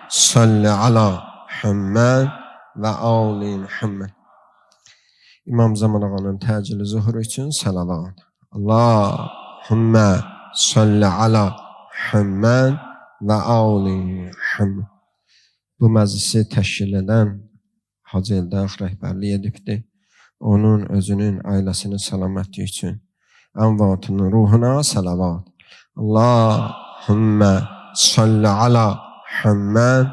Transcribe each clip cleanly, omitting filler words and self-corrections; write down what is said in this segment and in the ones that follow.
salli ala Muhammed və ali Muhammed. İmam Zaman ağanın təcili zuhuru üçün salavat. Allahümmə salli ala Muhammed və ali Muhammed. Bu məclisi təşkil edən Hacı Eldağ rəhbərlik edibdir. Onun özünün ailəsinin salaməti üçün əmvatının ruhuna salavat. Allahümmə salli ala Muhammed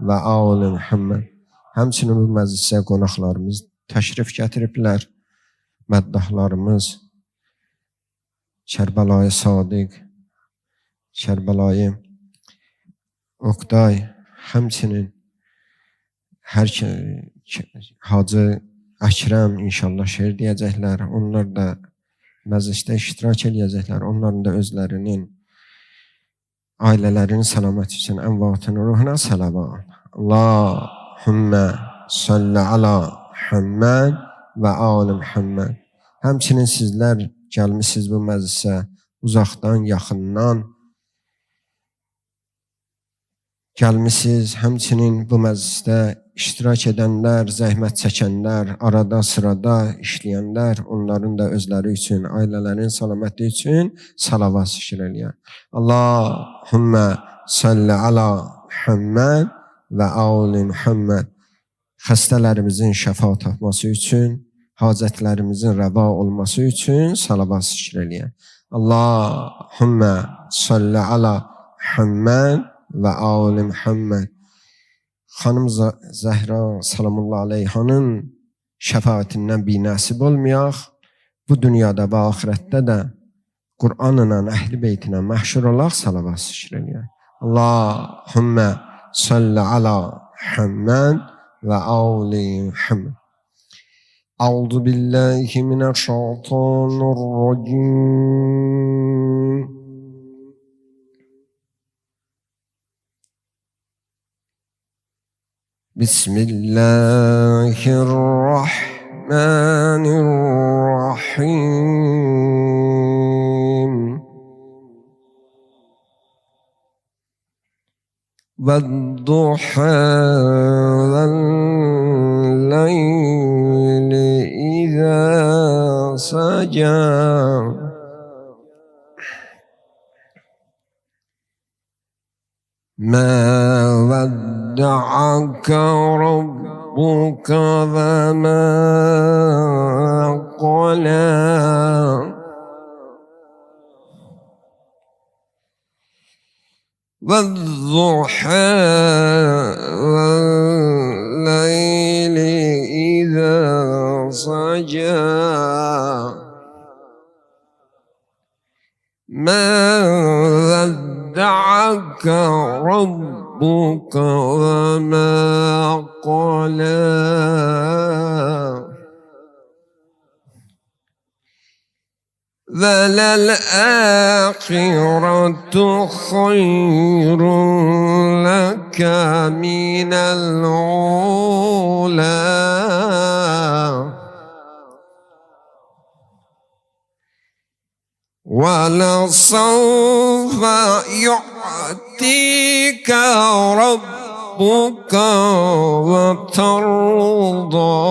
və ali Muhammed. Həmçinin bu məclisə qonaqlarımız təşrif gətiriblər. Məddahlarımız Kərbəlayı Sadiq, Kərbəlayı Oqtay, həmçinin Hacı Əkrəm inşallah şeir deyəcəklər. Onlar da məclisdə iştirak edəcəklər. Onların da özlərinin, ailələrinin salaməti üçün əmvatının ruhuna salavat. Allahümmə salli ala Muhammed və ali Muhammed. Həmçinin sizlər gəlmişsiniz bu məclisə uzaqdan, yaxından gəlmişsiniz. Həmçinin bu məclisdə iştirak edənlər, zəhmət çəkənlər, arada sırada işləyənlər, onların da özləri üçün, ailələrin salaməti üçün salavat zikr eləyər. Allahümmə salli ala Muhammed və ali Muhammed. Xəstələrimizin şəfa tapması üçün, hacətlərimizin rəva olması üçün salavat zikr eləyər. Allahümmə salli ala Muhammed və ali Muhammed. Xanım Zəhra salamullah aleyhanın şəfaətindən binəsib olmayaq. Bu dünyada və axirətdə də Qur'anla, əhl-i beytinə məhşur olaq, salavat zikr eləyək. Allahümmə salli ala Muhammed və ali Muhammed. Əuzu billahi mineşşeytanirracim. Bismillahirrahmanirrahim. Vəd-duhâ vəl-leyli izâ sajâ. Mâ vədda'aka rabbuka və mâ qalâ. Vəd-duhâ vəl-leyli izâ sajâ. Mâ وَدَّعَكَ رَبُّكَ وَمَا قَلَى. وَلَلْآخِرَةُ خَيْرٌ لَكَ مِنَ الْأُولَى. وَلَسَوْفَ يُعْطِيكَ رَبُّكَ وَتَرْضَى.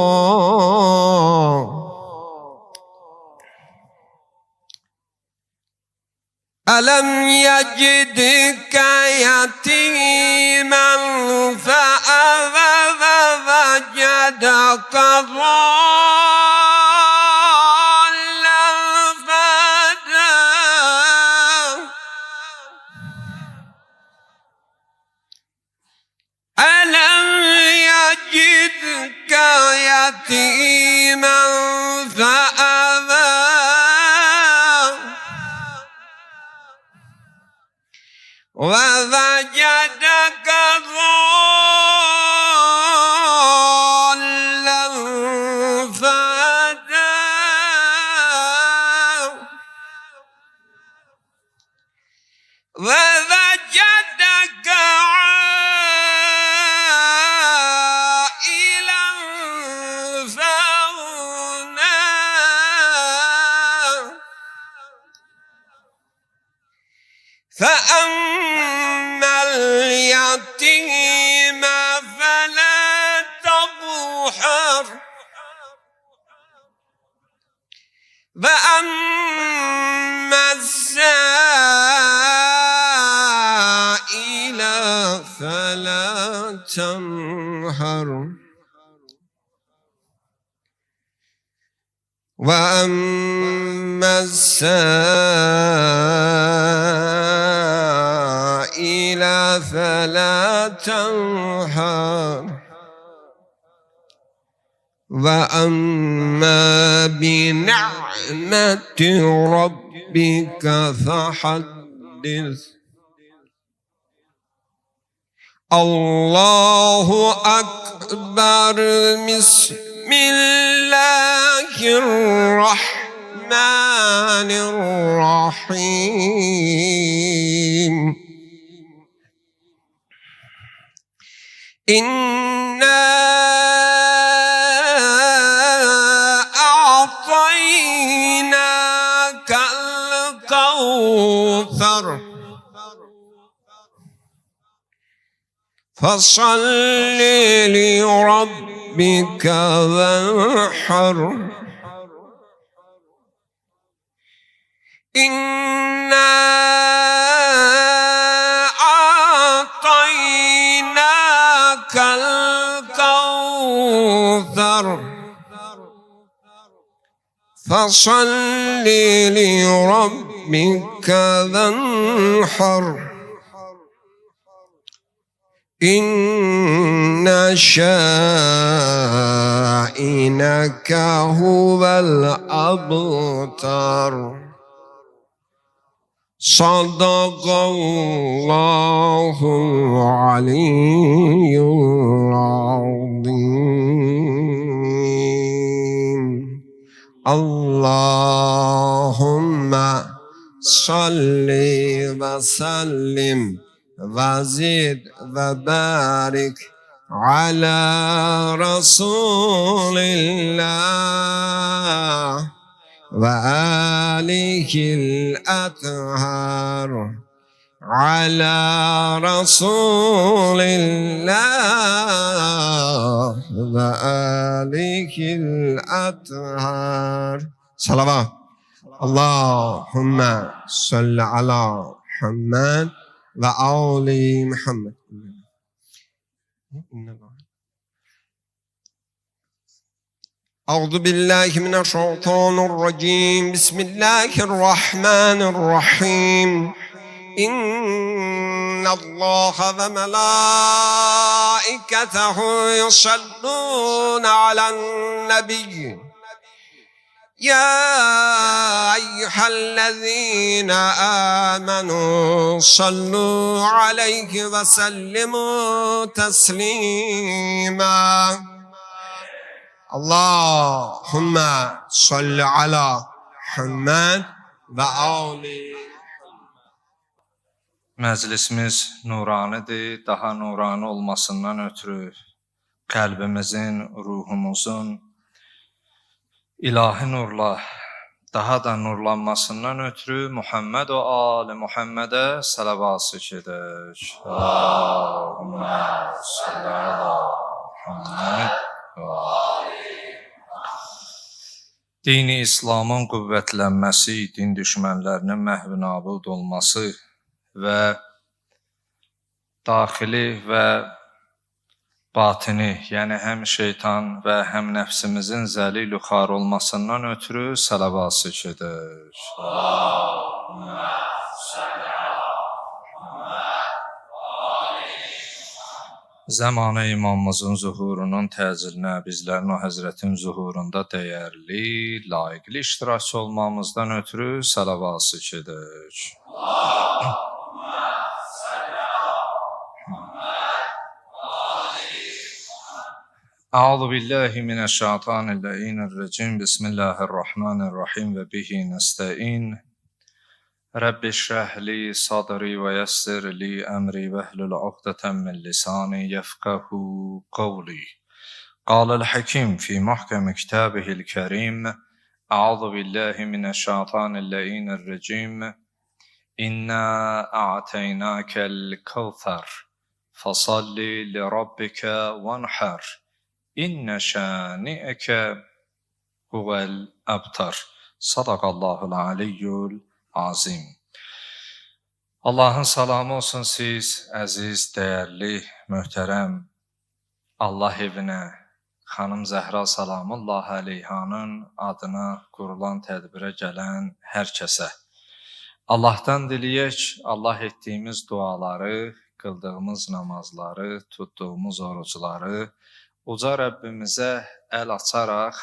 أَلَمْ يَجِدْكَ يَتِيمًا فَآوَى وَوَجَدَكَ ضَالًّا فَهَدَى. أَلَمْ يَجِدْكَ يَتِيمًا فَآوَى وَوَجَدَكَ ضَالًّا فَهَدَى. وَوَجَدَكَ عَائِلًا فَأَغْنَى. فَأَمَّا الْيَتِيمَ اليتيم فلا تقهر وأما السائل فلا تنهر وأما السائل فلا تنهر وأما بنعمة ربك فحدث الله أكبر بسم الله الرحمن الرحيم إنا أعطيناك الكوثر فصل لربك وانحر إنا أعطيناك الكوثر فصل لربك وانحر إن شانئك هو الأبتر صدق الله العلي العظيم اللهم صل وسلم وزد وبارك على رسول الله وآله الأطهار على رسول الله وآله الأطهار صلوات اللهم صل على محمد وآل محمد أعوذ بالله من الشيطان الرجيم بسم الله الرحمن الرحيم إن الله وملائكته يصلون على النبي يا أيها الذين آمنوا صلوا عليه وسلموا تسليما اللهم صل على محمد وآل Məclisimiz nuranidir, daha nurani olmasından ötürü qəlbimizin, ruhumuzun ilahi nurla daha da nurlanmasından ötürü Muhammed və ali Muhammedə salavat çəkək. Allahümme salli ala Muhammed və ali. Dini İslamın qüvvətlənməsi, din düşmənlərinin məhv nabud olması və daxili və batini, yəni həm şeytan və həm nəfsimizin zəlil xar olmasından ötürü salavat çəkək. Allahümme salli ala Muhammed və ali. Zamanı imamımızın zuhurunun təcilinə, bizlərin o həzrətin zuhurunda dəyərli, layiqli iştirakçı olmamızdan ötürü salavat çəkək. أعوذ بالله من الشيطان اللعين الرجيم بسم الله الرحمن الرحيم وبه نستعين رب اشرح لي صدري ويسر لي أمري واحلل عقدة من لساني يفقهوا قولي قال الحكيم في محكم كتابه الكريم أعوذ بالله من الشيطان اللعين الرجيم إنا أعطيناك الكوثر فَصَلِّ لِرَبِّكَ وَانْحَرْ إِنَّ شَانِئَكَ هُوَ الْأَبْتَرُ. Sadaqallahul aliyyul azim. Allahın salamı olsun siz, əziz, dəyərli, möhtərəm Allah evinə, xanım Zəhra salamullah əleyhanın adına qurulan tədbirə gələn hər kəsə. Allahdan diləyək, Allah etdiyimiz duaları, qıldığımız namazları, tutduğumuz orucları uca Rəbbimizə əl açaraq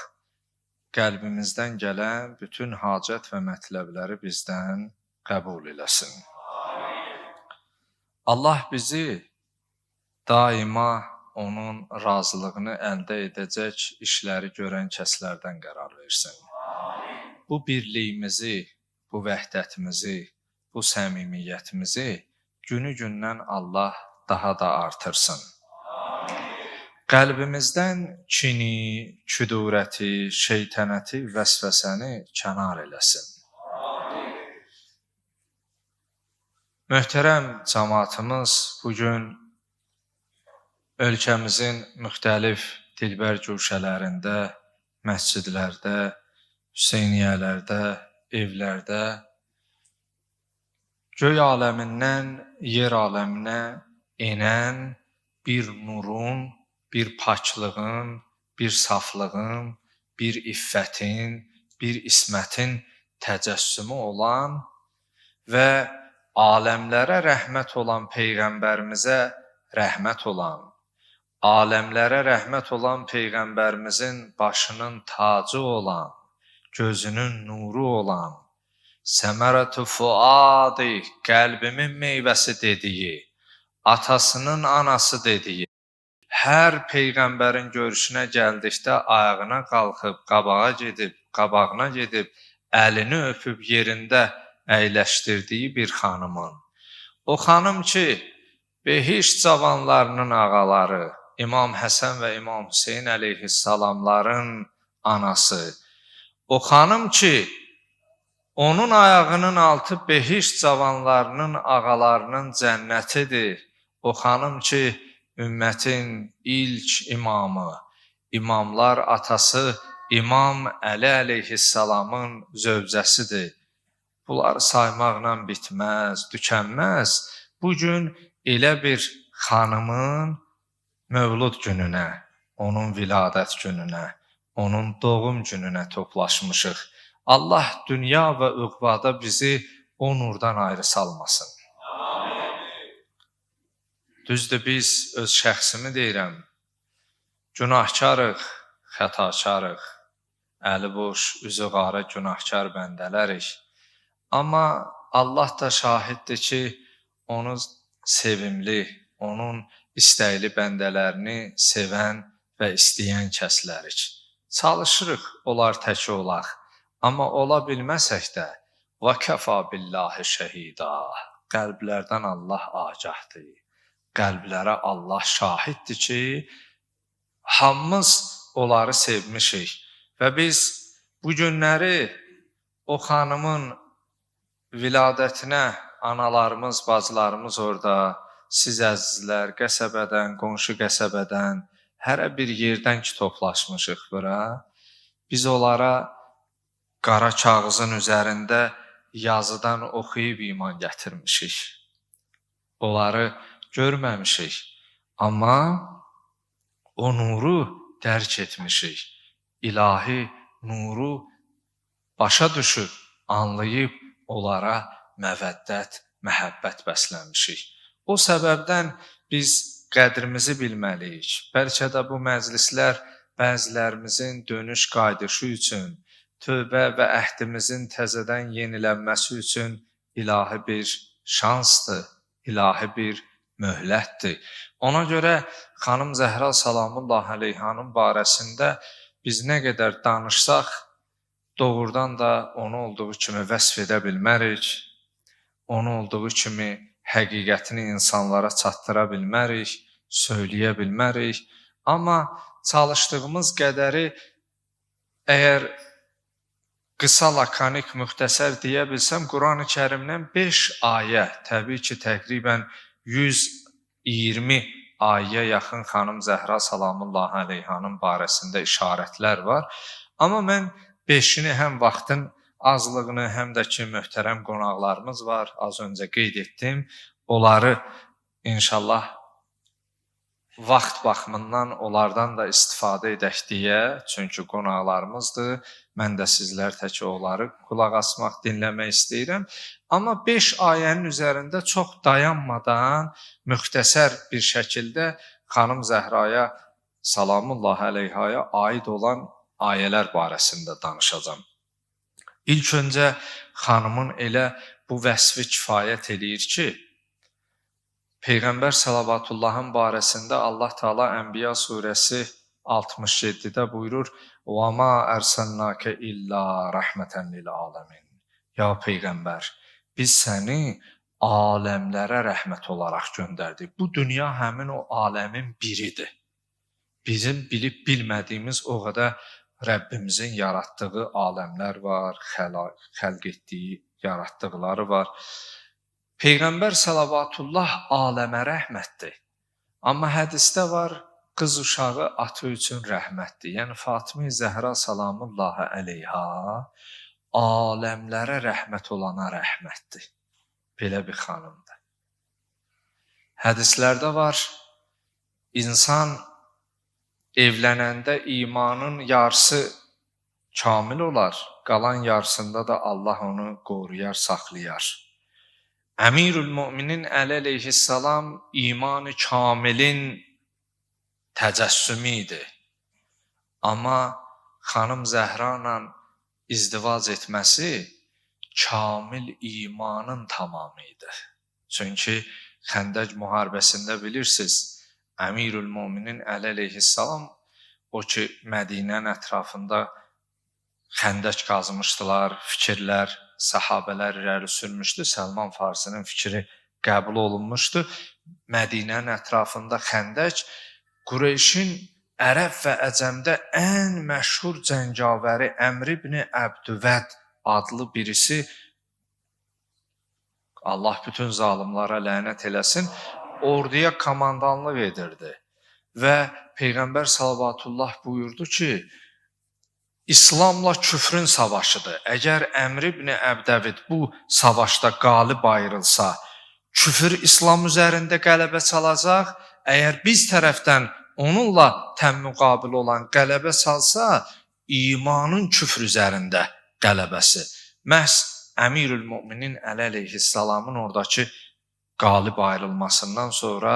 qəlbimizdən gələn bütün hacət və mətləbləri bizdən qəbul eləsin. Allah bizi daima onun razılığını əldə edəcək işləri görən kəslərdən qərar versin. Bu birliyimizi, bu vəhdətimizi, bu səmimiyyətimizi günü-gündən Allah daha da artırsın. Qəlbimizdən kini, küdurəti, şeytanəti, vəsvəsəni kənar eləsin. Möhtərəm cəmaatımız bugün ölkəmizin müxtəlif dilbər güşələrində, məscidlərdə, Hüseyniyələrdə, evlərdə göy aləmindən yer aləminə enən bir nurun, bir paklığın, bir saflığın, bir iffətin, bir ismətin təcəssümü olan və aləmlərə rəhmət olan Peyğəmbərimizə rəhmət olan, aləmlərə rəhmət olan Peyğəmbərimizin başının tacı olan, gözünün nuru olan, səmərətü fuadi, qəlbimin meyvəsi dediyi, atasının anası dediyi, hər Peyğəmbərin görüşünə gəldikdə ayağına qalxıb, qabağına gedib, əlini öpüb yerində əyləşdirdiyi bir xanımın. O xanım ki, Behişt cavanlarının ağaları, İmam Həsən və İmam Hüseyn əleyhissalamların anası. O xanım ki, onun ayağının altı Behişt cavanlarının ağalarının cənnətidir. O xanım ki, ümmətin ilk imamı, imamlar atası İmam Əli əleyhissalamın zövcəsidir. Bunları saymaqla bitməz, tükənməz. Bugün elə bir xanımın mövlud gününə, onun viladət gününə, onun doğum gününə toplaşmışıq. Allah dünya və uqbada bizi o nurdan ayrı salmasın. Düzdür, biz öz şəxsimi deyirəm, günahkarıq, xətakarıq, əli boş, üzü qarı günahkar bəndələrik. Amma Allah da şahiddir ki, onu sevimli, onun istəkli bəndələrini sevən və istəyən kəslərik. Çalışırıq, onlar tək olaq. Amma ola bilməsək də, وَكَفَى بِاللّٰهِ شَهِيدًا, qəlblərdən Allah agahdır. Qəlblərə Allah şahiddir ki, hamımız onları sevmişik. Və biz bu günləri o xanımın viladətinə analarımız, bacılarımız orada, siz əzizlər, qəsəbədən, qonşu qəsəbədən, hərə bir yerdən ki toplaşmışıq bura. Biz onlara qara kağızın üzərində yazıdan oxuyub iman gətirmişik. Onları görməmişik, amma o nuru dərk etmişik. İlahi nuru başa düşüb, anlayıb, onlara məvəddət, məhəbbət bəsləmişik. O səbəbdən biz qədrimizi bilməliyik. Bəlkə də bu məclislər bəzilərimizin dönüş qayıdışı üçün, tövbə və əhdimizin təzədən yenilənməsi üçün ilahi bir şansdır, ilahi bir möhlətdir. Ona görə xanım Zəhra salamullah əleyhanın barəsində biz nə qədər danışsaq, doğrudan da onu olduğu kimi vəsf edə bilmərik, onu olduğu kimi həqiqətini insanlara çatdıra bilmərik, söyləyə bilmərik. Amma çalışdığımız qədəri əgər qısa, lakonik, müxtəsər deyə bilsəm, Quran-ı Kərimdən 5 ayə, təbii ki, təqribən 100 20 ayəyə yaxın xanım Zəhra salamullahi əleyhanın barəsində işarətlər var. Amma mən 5-ini həm vaxtın azlığını, həm də ki möhtərəm qonaqlarımız var, az öncə qeyd etdim. Onları inşallah vaxt baxımından onlardan da istifadə edək deyə, çünki qonaqlarımızdır. Mən də sizlər tək onları qulaq asmaq, dinləmək istəyirəm. Amma 5 ayənin üzərində çox dayanmadan, müxtəsər bir şəkildə xanım Zəhraya salamullahi əleyhaya aid olan ayələr barəsində danışacağam. İlk öncə xanımın elə bu vəsfi kifayət eləyir ki, Peyğəmbər salavatullahın barəsində Allah Taala Ənbiya surəsi 67-də buyurur: "Və ma ərsəlnəkə illə rəhmətən lil aləmin." Ya Peyğəmbər, biz səni aləmlərə rəhmət olaraq göndərdik. Bu dünya həmin o aləmin biridir. Bizim bilib bilmədiyimiz o qədər Rəbbimizin yaratdığı aləmlər var, xəlq etdiyi, yaratdıqları var. Peyğəmbər salavatullah aləmə rəhmətdir. Amma hədisdə var, qız uşağı ata üçün rəhmətdir. Yəni Fatimə Zəhra salamullahi əleyha aləmlərə rəhmət olana rəhmətdir. Belə bir xanımdır. Hədislərdə var, insan evlənəndə imanın yarısı kamil olar, qalan yarısında da Allah onu qoruyar, saxlayar. Əmirül Möminin Əli əleyhissalam imanı kamilin təcəssümü idi. Amma xanım Zəhra ilə izdivac etməsi kamil imanın tamamı idi. Çünki Xəndək müharibəsində bilirsiniz, Əmirül Möminin Əli əleyhissalam o ki Mədinənin ətrafında xəndək qazmışdılar, fikirlər, səhabələr irəli sürmüşdü. Səlman Farsinin fikri qəbul olunmuşdu. Mədinənin ətrafında xəndək Qureyşin ərəb və əcəmdə ən məşhur cəngavəri Əmr ibn Əbdüvəd adlı birisi, Allah bütün zalimlara lənət eləsin, orduya komandanlıq edirdi. Və Peyğəmbər salavatullah buyurdu ki, İslamla küfrün savaşıdır. Əgər Əmr ibn Əbdəvid bu savaşda qalib ayrılsa, küfür İslam üzərində qələbə çalacaq. Əgər biz tərəfdən onunla təmmüqabil olan qələbə çalsa, imanın küfr üzərində qələbəsi. Məhz Əmirül Möminin Əli əleyhissalamın oradakı qalib ayrılmasından sonra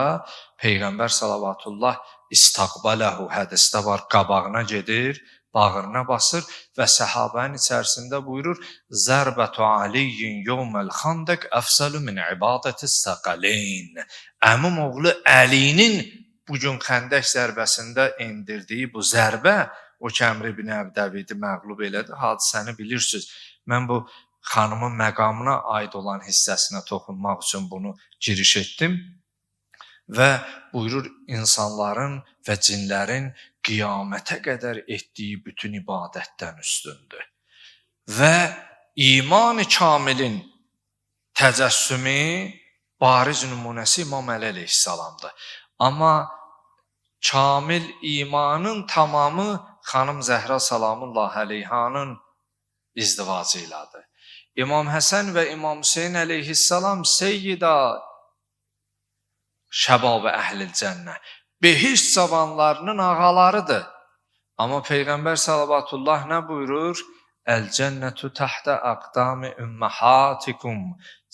Peyğəmbər salavatullah istaqbaləhu hədisdə var, qabağına gedir, bağrına basır və səhabənin içərisində buyurur: "Zərbətu Aliyyin yawmal xandaq əfsalu min ibadətis saqaleyn." Əmim oğlu Əlinin bu gün xəndək zərbəsində endirdiyi bu zərbə o ki Əmr ibn Əbdəvidi məğlub elədi. Hadisəni bilirsiniz. Mən bu xanımın məqamına aid olan hissəsinə toxunmaq üçün bunu giriş etdim və buyurur insanların və cinlərin qiyamətə qədər etdiyi bütün ibadətdən üstündür. Və iman-ı kamilin təcəssümü bariz nümunəsi İmam Əli əleyhissalamdır. Amma kamil imanın tamamı xanım Zəhra salamullahi əleyhanın izdivacı ilədir. İmam Həsən və İmam Hüseyn əleyhissalam seyyida şəbab-ı əhlil cənnə, behişt cavanlarının ağalarıdır. Amma Peyğəmbər salavatullah nə buyurur? Əl-cənnətü təhtə əqdami ümməhatikum.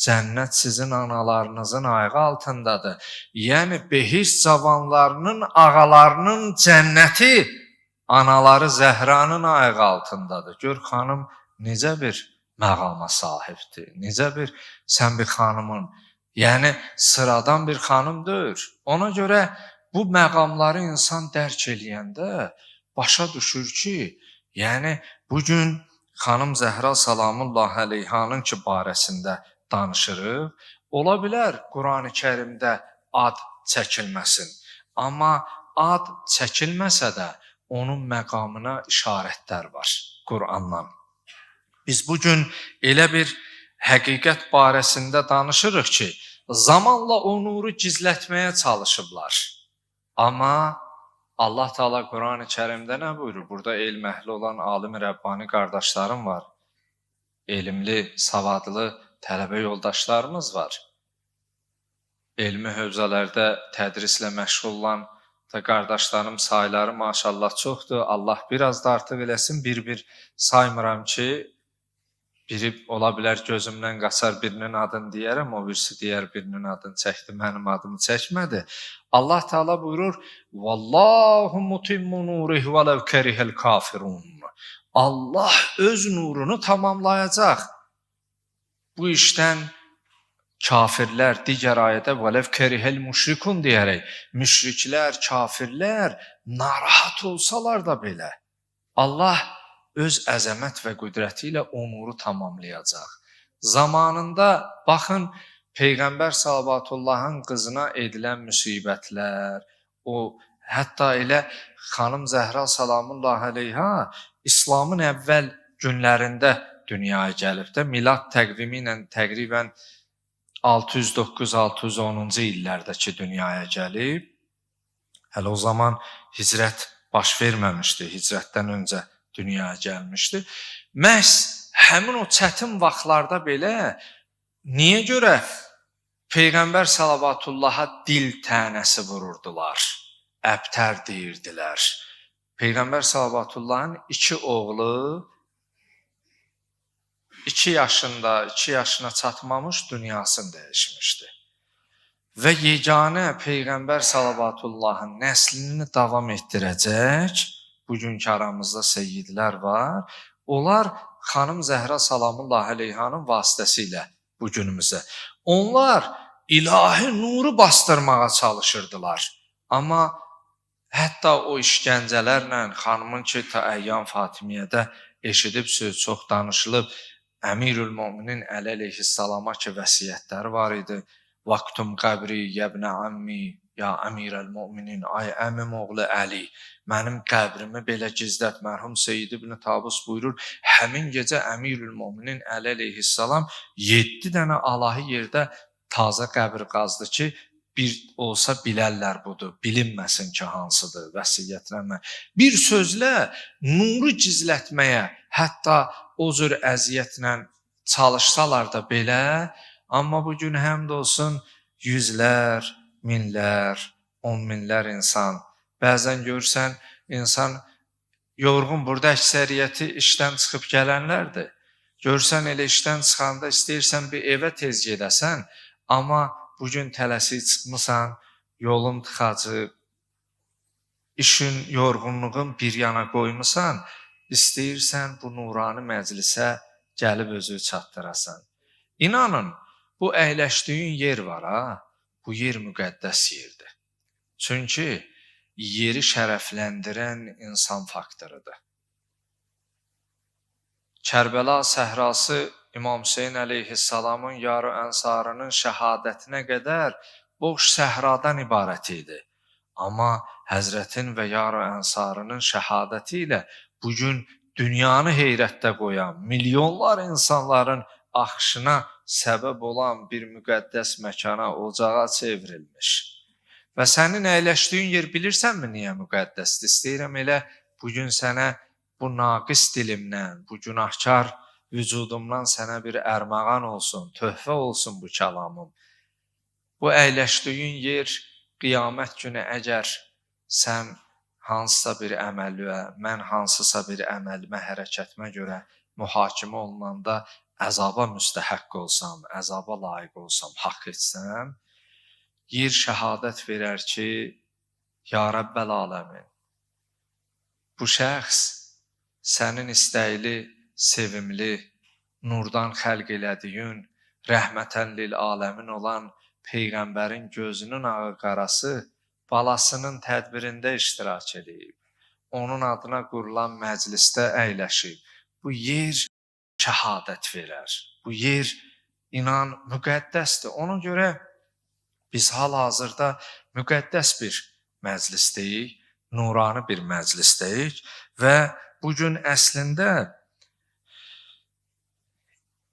Cənnət sizin analarınızın ayağı altındadır. Yəni behişt cavanlarının ağalarının cənnəti anaları Zəhranın ayağı altındadır. Gör xanım necə bir məqama sahibdir. Necə bir sən bir xanımın, yəni sıradan bir xanım deyil. Ona görə bu məqamları insan dərk eləyəndə başa düşür ki, yəni bugün xanım Zəhra salamullahi əleyhanın ki barəsində danışırıq. Ola bilər Qurani-Kərimdə ad çəkilməsin. Amma ad çəkilməsə də onun məqamına işarətlər var Qurandan. Biz bugün elə bir həqiqət barəsində danışırıq ki, zamanla o nuru gizlətməyə çalışıblar. Amma Allah Teala Quran-ı Kərimdə nə buyurur? Burada elm əhli olan alim Rəbbani qardaşlarım var. Elmli, savadlı tələbə yoldaşlarımız var. Elmi hövzələrdə tədrislə məşğul olan da qardaşlarım sayları maşallah çoxdur. Allah biraz da artıq eləsin. Bir-bir saymıram ki, biri ola bilər gözümdən qaçar, birinin adını deyərəm, o birisi deyər birinin adını çəkdi, mənim adımı çəkmədi. Allah Teala buyurur: "Vallahu mutimmu nurihi velev kerihel kafirun." Allah öz nurunu tamamlayacaq. Bu işdən kafirlər, digər ayədə velev kerihel müşrikun deyərək, müşriklər, kafirlər narahat olsalar da belə, Allah öz əzəmət və qüdrəti ilə o nuru tamamlayacaq. Zamanında baxın, Peyğəmbər sallallahu qızına edilən müsibətlər, o hətta elə xanım Zəhra salamullahi əleyha İslamın əvvəl günlərində dünyaya gəlib də, milad təqvimi ilə təqribən 609-610-cu illərdəki dünyaya gəlib. Hələ o zaman hicrət baş verməmişdi, hicrətdən öncə dünyaya gəlmişdi. Məhz həmin o çətin vaxtlarda belə niyə görə Peyğəmbər salavatıllaha dil tənəsi vururdular, əbtər deyirdilər. Peyğəmbər salavatullahın 2 oğlu 2 yaşında, 2 yaşına çatmamış dünyasını dəyişmişdi. Və yeganə Peyğəmbər salavatullahın nəslini davam etdirəcək, bugünkü aramızda seyyidlər var, onlar xanım Zəhra salamullahi əleyhanın vasitəsilə bugünümüzə. Onlar ilahi nuru bastırmağa çalışırdılar. Amma hətta o işgəncələrlə xanımın ki, Əyyam Fatimiyyədə eşidib söz çox danışılıb, Əmirül Möminin Əli əleyhissalama ki, vəsiyyətləri var idi. Vaktum qəbri yəbnə əmmi, ya Əmirəl Möminin, ay əmim oğlu Əli, mənim qəbrimi belə gizlət. Mərhum Seyyid ibn Tabus buyurur, həmin gecə Əmirül Möminin Əli əleyhissalam 7 dənə alahi yerdə taza qəbir qazdı ki, bir olsa bilərlər budur, bilinməsin ki, hansıdır, vəsiyyətlənmə. Bir sözlə nuru gizlətməyə, hətta o cür əziyyətlə çalışsalar da belə, amma bugün həmd olsun yüzlər, minlər, 10 minlər insan. Bəzən görsən, insan yorğun, burada əksəriyyəti işdən çıxıb gələnlərdir. Görsən elə işdən çıxanda istəyirsən bir evə tez gedəsən, amma bugün tələsik çıxmısan, yolun tıxacıb, işin, yorğunluğun bir yana qoymusan, istəyirsən bu nurani məclisə gəlib özü çatdırasan. İnanın, bu əyləşdiyin yer var ha, bu yer müqəddəs yerdir. Çünki yeri şərəfləndirən insan faktorudur. Kərbəla səhrası İmam Hüseyin əleyhissalamın yarı ənsarının şəhadətinə qədər boş səhradan ibarət idi. Amma Həzrətin və yarı ənsarının şəhadəti ilə bugün dünyanı heyrətdə qoyan, milyonlar insanların axışına səbəb olan bir müqəddəs məkana, ocağa çevrilmiş. Və sənin əyləşdiyin yer bilirsənmi niyə müqəddəsdir? İstəyirəm elə bugün sənə bu naqis dilimdən, bu günahkar vücudumdan sənə bir ərmağan olsun, töhfə olsun bu kəlamım. Bu əyləşdiyin yer qiyamət günü əgər sən hansısa bir əməliyə, mən hansısa bir əməlimə, hərəkətimə görə mühakimə olunanda əzaba müstəhəq olsam, əzaba layiq olsam, haqq etsəm, yer şəhadət verər ki, ya Rəbbəl aləmin, bu şəxs sənin istəkli, sevimli, nurdan xəlq elədiyin, rəhmətən lil aləmin olan Peyğəmbərin gözünün ağı qarası balasının tədbirində iştirak edib, onun adına qurulan məclisdə əyləşib. Bu yer şəhadət verər. Bu yer, inan, müqəddəsdir. Ona görə biz hal-hazırda müqəddəs bir məclisdəyik, nurani bir məclisdəyik və bugün əslində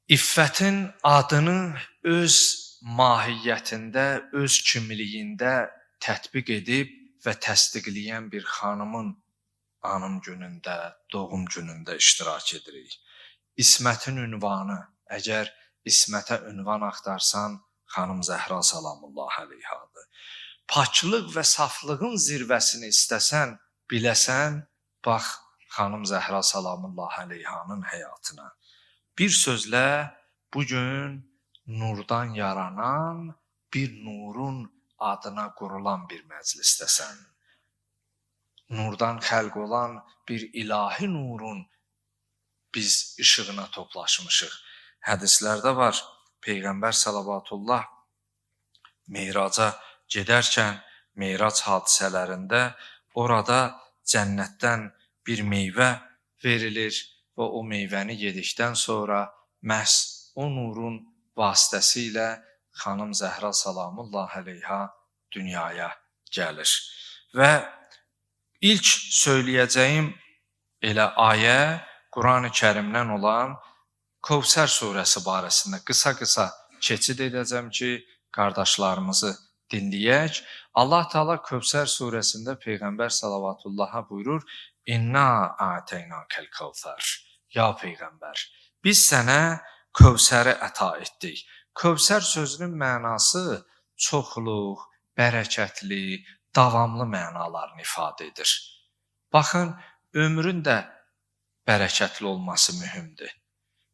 iffətin adını öz mahiyyətində, öz kimliyində tətbiq edib və təsdiqləyən bir xanımın anım günündə, doğum günündə iştirak edirik. İsmətin ünvanı, əgər İsmətə ünvan axtarsan, xanım Zəhra salamullah əleyhadır. Paklıq və saflığın zirvəsini istəsən, biləsən, bax xanım Zəhra salamullah əleyhanın həyatına. Bir sözlə, bugün nurdan yaranan, bir nurun adına qurulan bir məclisdəsən. Nurdan xəlq olan bir ilahi nurun biz işığına toplaşmışıq. Hədislərdə var, Peyğəmbər salavatullah Meyraca gedərkən, Meyrac hadisələrində orada cənnətdən bir meyvə verilir və o meyvəni yedikdən sonra məhz o nurun vasitəsilə xanım Zəhra salamullah əleyha dünyaya gəlir. Və ilk söyləyəcəyim elə ayə Quran-ı Kərimdən olan Kövsər surəsi barəsində qısa-qısa keçid edəcəm ki, qardaşlarımızı dinləyək. Allah Teala Kövsər surəsində Peyğəmbər salavatullaha buyurur: İnna a'teynakal Kövsər. Ya Peyğəmbər, biz sənə Kövsəri əta etdik. Kövsər sözünün mənası çoxluq, bərəkətli, davamlı mənalarını ifadə edir. Baxın, ömrün də bərəkətli olması mühümdür.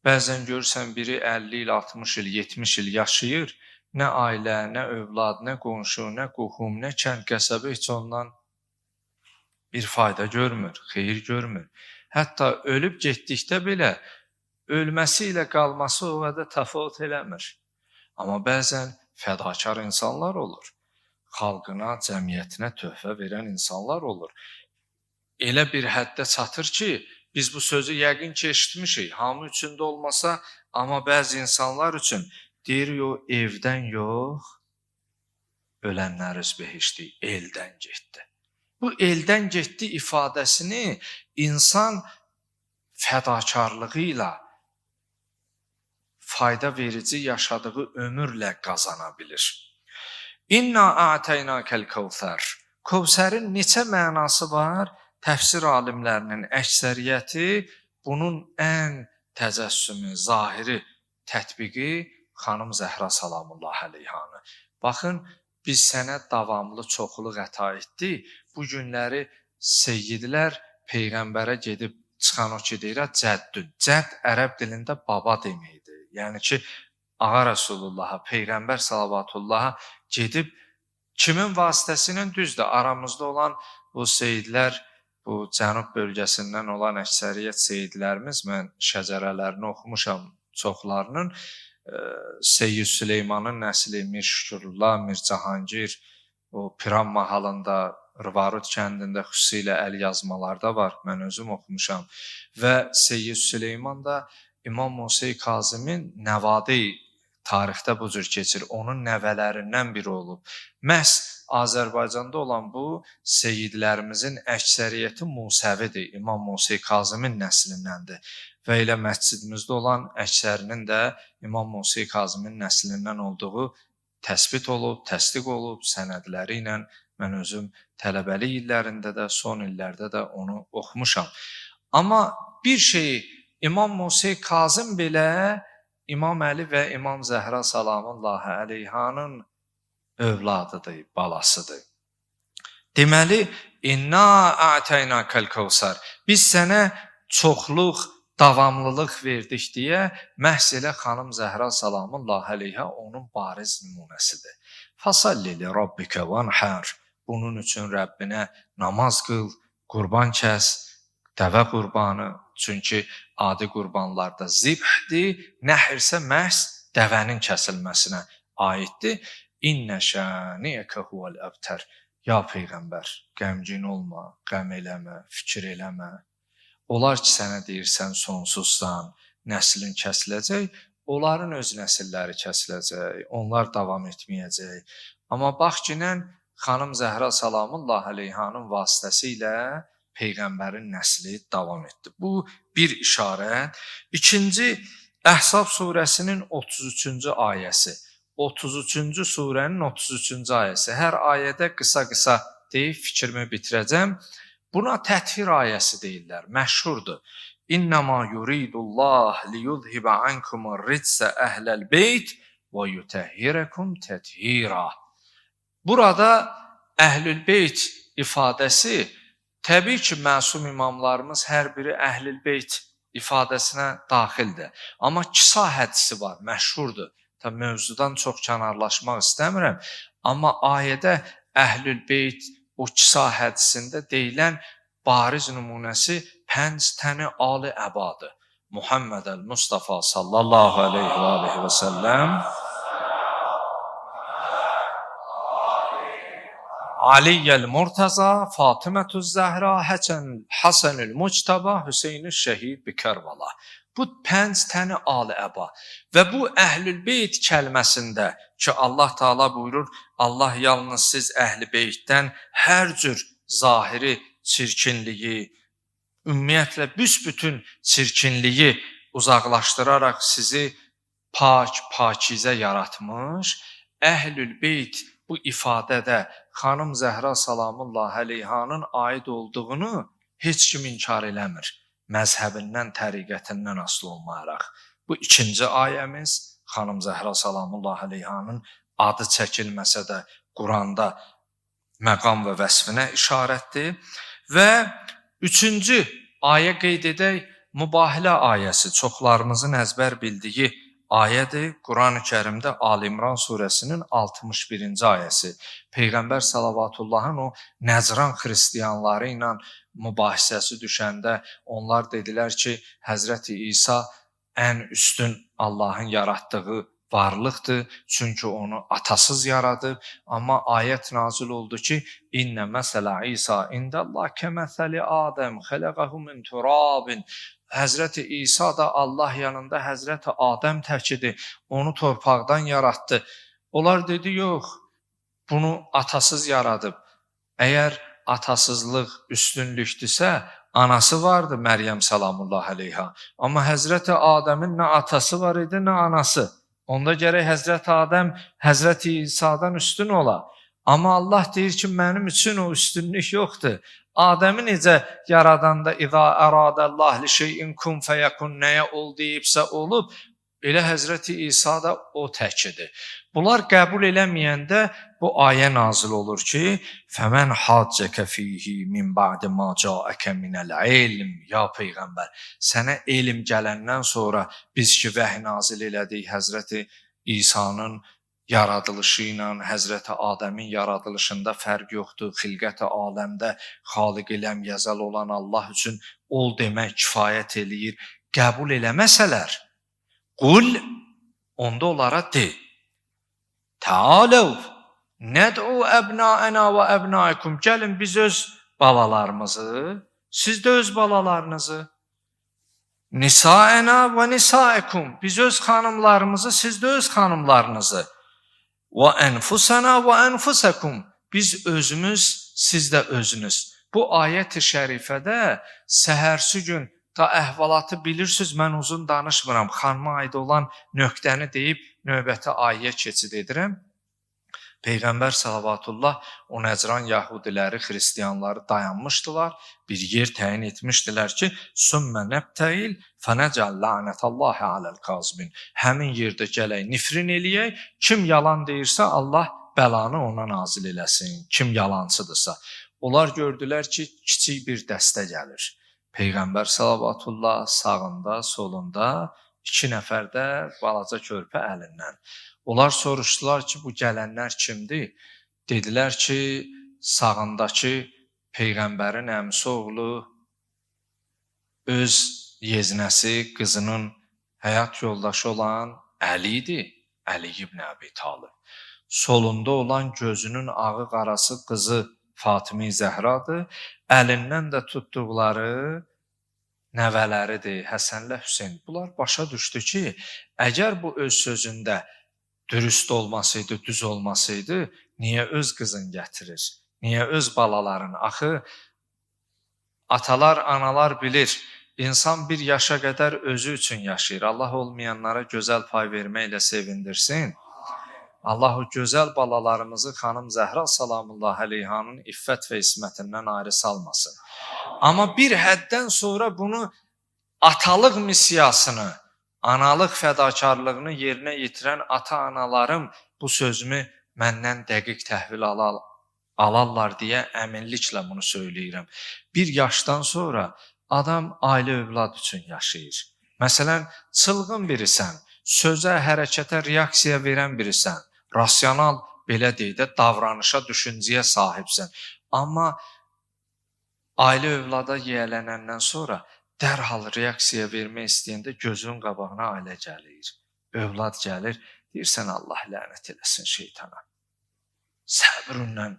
Bəzən görürsən biri 50 il, 60 il, 70 il yaşayır, nə ailə, nə övlad, nə qonşu, nə qohum, nə kənd qəsəbə heç ondan bir fayda görmür, xeyir görmür. Hətta ölüb getdikdə belə ölməsi ilə qalması o qədər təfavüt eləmir. Amma bəzən fədakar insanlar olur. Xalqına, cəmiyyətinə töhfə verən insanlar olur. Elə bir həddə çatır ki, biz bu sözü yəqin ki eşitmişik. Hamı üçün də olmasa, amma bəzi insanlar üçün deyir, evdən yox, ölənlər öz behişti, eldən getdi. Bu eldən getdi ifadəsini insan fədakarlığı ilə, fayda verici yaşadığı ömürlə qazana bilir. İnna a'teynakal Kövsər. Kövsərin neçə mənası var? Təfsir alimlərinin əksəriyyəti bunun ən təcəssümü, zahiri tətbiqi xanım Zəhra salamullah əleyhanı. Baxın, biz sənə davamlı çoxluq əta etdik. Bu günləri seyyidlər Peyğəmbərə gedib çıxan o ki deyir, cəddün. Cədd ərəb dilində baba deməkdir. Yəni ki, Ağa Rəsulullaha, Peyğəmbər salavatullaha gedib kimin vasitəsilə düzdür? Aramızda olan bu seyyidlər, bu cənub bölgəsindən olan əksəriyyət seyyidlərimiz, mən şəcərələrini oxumuşam çoxlarının, Seyyid Süleymanın nəsli, Mir Şükürullah, Mir Cahangir, o Piran mahalında, Rıvarut kəndində xüsusilə əl yazmalarda var, mən özüm oxumuşam. Və Seyyid Süleyman da İmam Musa Kazımın nəvadi tarixdə bu cür keçir, onun nəvələrindən biri olub. Məhz Azərbaycanda olan bu seyyidlərimizin əksəriyyəti Musəvidir, İmam Musa Kazımın nəslindəndir. Və elə məscidimizdə olan əksərinin də İmam Musa Kazımın nəslindən olduğu təsbit olub, təsdiq olub, sənədləri ilə mən özüm tələbəlik illərində də, son illərdə də onu oxumuşam. Amma bir şeyi İmam Musa Kazım belə İmam Əli və İmam Zəhra salamullah əleyhanın övladıdır, balasıdır. Deməli, inna a'teynakal Kövsər. Biz sənə çoxluq, davamlılıq verdik deyə məhz elə xanım Zəhra salamullah əleyha onun bariz nümunəsidir. Fasalli li rabbikə vanhar. Bunun üçün Rəbbinə namaz qıl, qurban kəs, dəvə qurbanı. Çünki adi qurbanlarda zibhdir, nəhirsə məhz dəvənin kəsilməsinə aiddir. İnnə şaniyəkə huvəl əbtər. Ya Peyğəmbər, qəmgin olma, qəm eləmə, fikir eləmə. Onlar ki, sənə deyirsən sonsuzsan, nəslin kəsiləcək, onların öz nəsilləri kəsiləcək, onlar davam etməyəcək. Amma bax ki, xanım Zəhra salamullah əleyhanın vasitəsilə Peyğəmbərin nəsli davam etdi. Bu bir işarət. İkinci, Əhzab surəsinin 33-cü ayəsi. 33-cü surənin 33-cü ayəsi. Hər ayədə qısa-qısa deyib fikrimi bitirəcəm. Buna təthir ayəsi deyirlər, məşhurdur. İnnəmā yuridullah liyuzhibə ankumur ritsə əhləl beyt və yutəhhirəkum təthira. Burada əhlül beyt ifadəsi təbii ki, məsum imamlarımız hər biri əhlül beyt ifadəsinə daxildir. Amma kisa hədisi var, məşhurdur. Tabi mövzudan çox kənarlaşmaq istəmirəm. Amma ayədə əhlül beyt o kisa hədisində deyilən bariz nümunəsi 5 təni ali əbadır. Muhammed el-Mustafa sallallahu aleyhi və səlləm, Aliyyəl Murtaza, Fatimətüz Zəhra, Hasanül Muctaba, Hüseynül Şəhid bi Kərbala. Bu 5 təni ali əba. Və bu əhlül beyt kəlməsində ki, Allah Taala buyurur, Allah yalnız siz əhl-i beytdən hər cür zahiri çirkinliyi, ümumiyyətlə büsbütün çirkinliyi uzaqlaşdıraraq sizi pakizə yaratmış. Əhlül beyt bu ifadədə xanım Zəhra salamullahi aleyhanın aid olduğunu heç kim inkar eləmir. Məzhəbindən, təriqətindən asılı olmayaraq. Bu ikinci ayəmiz xanım Zəhra salamullahi aleyhanın adı çəkilməsə də Quranda məqam və vəsfinə işarətdir. Və üçüncü ayə qeyd edək, Mübahilə ayəsi, çoxlarımızın əzbər bildiyi ayədir. Quran-ı Kərimdə Ali İmran surəsinin 61-ci ayəsi. Peyğəmbər salavatullahın o Nəcran xristiyanları ilə mübahisəsi düşəndə onlar dedilər ki, Həzrəti İsa ən üstün Allahın yaratdığı varlıqdır. Çünki onu atasız yaradıb. Amma ayət nazil oldu ki, İnnə məsələ İsa indəllah kəməsəli Adəm xələqəhu min turabin. Həzrəti İsa da Allah yanında Həzrəti Adəm təkidir. Onu torpaqdan yaratdı. Onlar dedi, yox, bunu atasız yaradıb. Əgər atasızlıq üstünlükdürsə, anası vardı Məryəm salamullahi aleyha. Amma Həzrəti Adəmin nə atası var idi, nə anası. Onda gərək Həzrəti Adəm Həzrəti İsa'dan üstün ola. Amma Allah deyir ki, mənim üçün o üstünlük yoxdur. Adəmi necə yaradanda İza əradəllah li şeyin kun fəyəkun nəyə ol deyibsə olub, elə Həzrəti İsa da o təkidir. Bunlar qəbul eləməyəndə bu ayə nazil olur ki, Fəmən haccəkə fihi min ba'di ma ca'əkə minəl ilm. Ya Peyğəmbər, sənə elm gələndən sonra biz ki, vəhy nazil elədik Həzrəti İsa'nın yaradılışı ilə Həzrəti Adəmin yaradılışında fərq yoxdur. Xilqət-i aləmdə xaliq-i ləmyəzəl olan Allah üçün ol demək kifayət eləyir. Qəbul eləməsələr, qul, onda onlara de. Təaləv, nəd'u əbnaənə və əbnaikum. Gəlin biz öz balalarımızı, siz də öz balalarınızı. Nisaənə və nisaikum. Biz öz xanımlarımızı, siz də öz xanımlarınızı. Və ənfusənə və ənfusəkum. Biz özümüz, siz də özünüz. Bu ayət-i şərifədə səhərsi gün da əhvalatı bilirsiniz, mən uzun danışmıram. Xanıma aid olan nöqtəni deyib növbəti ayəyə keçid edirəm. Peyğəmbər salavatullah o Nəcran yahudiləri, xristiyanları dayanmışdılar. Bir yer təyin etmişdilər ki, sümmə nəbtəyil fənəcəl lənətəllahi aləl kazibin. Həmin yerdə gələk, nifrin eləyək. Kim yalan deyirsə, Allah bəlanı ona nazil eləsin. Kim yalancıdırsa. Onlar gördülər ki, kiçik bir dəstə gəlir. Peyğəmbər salavatullah sağında, solunda, 2 nəfər də balaca körpə əlindən. Onlar soruşdular ki, bu gələnlər kimdir? Dedilər ki, sağındakı Peyğəmbərin əmsi oğlu öz yeznəsi, qızının həyat yoldaşı olan Əli idi. Əli ibn Əbi Talib. Solunda olan gözünün ağı qarası qızı Fatimi Zəhradır. Əlindən də tutduqları nəvələridir, Həsənlə Hüseyn. Bunlar başa düşdü ki, əgər bu öz sözündə dürüst olmasaydı, düz olmasaydı, niyə öz qızın gətirir? Niyə öz balaların? Axı, atalar, analar bilir, insan bir yaşa qədər özü üçün yaşayır. Allah olmayanlara gözəl pay verməklə sevindirsin. Allah o gözəl balalarımızı xanım Zəhra salamullah əleyhanın iffət və ismətindən ayrı salmasın. Amma bir həddən sonra bunu atalıq missiyasını, analıq fədakarlığını yerinə yetirən ata-analarım bu sözümü məndən dəqiq təhvil alarlar deyə əminliklə bunu söyləyirəm. Bir yaşdan sonra adam ailə övlad üçün yaşayır. Məsələn, çılğın birisən, sözə, hərəkətə reaksiya verən birisən, rasional, belə deyək də, davranışa, düşüncəyə sahibsən. Amma ailə övlada yiyələnəndən sonra dərhal reaksiya vermək istəyəndə gözün qabağına ailə gəlir, övlad gəlir, deyirsən Allah lənət eləsin şeytana. Səbrünlə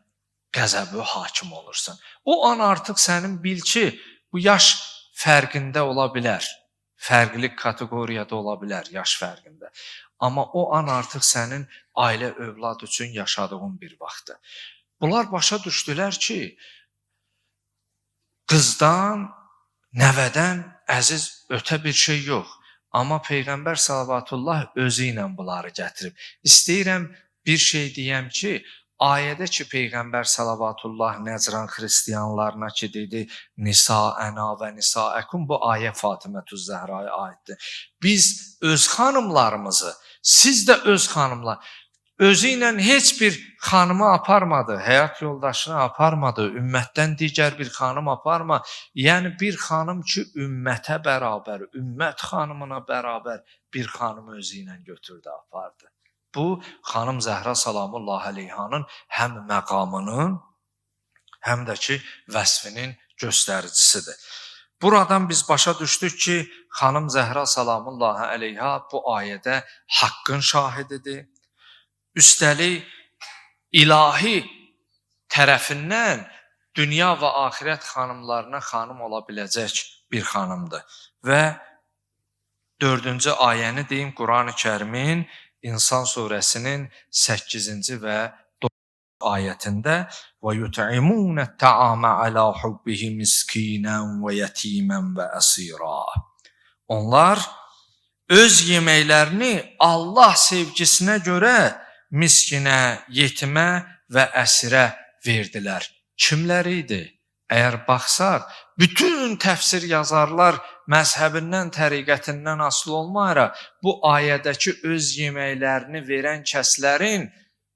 qəzəbə hakim olursan. O an artıq sənin bil ki, bu yaş fərqində ola bilər. Fərqli kateqoriyada ola bilər yaş fərqində. Amma o an artıq sənin ailə övlad üçün yaşadığın bir vaxtdır. Bunlar başa düşdülər ki, qızdan, nəvədən əziz ötə bir şey yox. Amma Peyğəmbər sallallahu özü ilə bunları gətirib. İstəyirəm bir şey deyəm ki, ayədə ki, Peyğəmbər salavatullah Nəcran xristiyanlarına ki, dedi, Nisa'əna və Nisa'əkum, bu ayə Fatimətüz Zəhraya aiddir. Biz öz xanımlarımızı, siz də öz xanımlar, özü ilə heç bir xanımı aparmadı, həyat yoldaşını aparmadı, ümmətdən digər bir xanım aparma. Yəni bir xanım ki, ümmətə bərabər, ümmət xanımına bərabər bir xanımı özü ilə götürdü, apardı. Bu, xanım Zəhra salamullah əleyhanın həm məqamının, həm də ki, vəsfinin göstəricisidir. Buradan biz başa düşdük ki, xanım Zəhra salamullah əleyha bu ayədə haqqın şahididir. Üstəlik, ilahi tərəfindən dünya və axirət xanımlarına xanım ola biləcək bir xanımdır. Və 4-cü ayəni deyim, Quran-ı Kərimin İnsan surəsinin 8-ci və 9-cu ayətində və yut'imunət-ta'amə alə hubbihi miskinən və yetimən və əsira. Onlar öz yeməklərini Allah sevgisinə görə miskinə, yetimə və əsirə verdilər. Kimləri idi? Əgər baxsaq, bütün təfsir yazarlar məzhəbindən, təriqətindən asılı olmayaraq, bu ayədəki öz yeməklərini verən kəslərin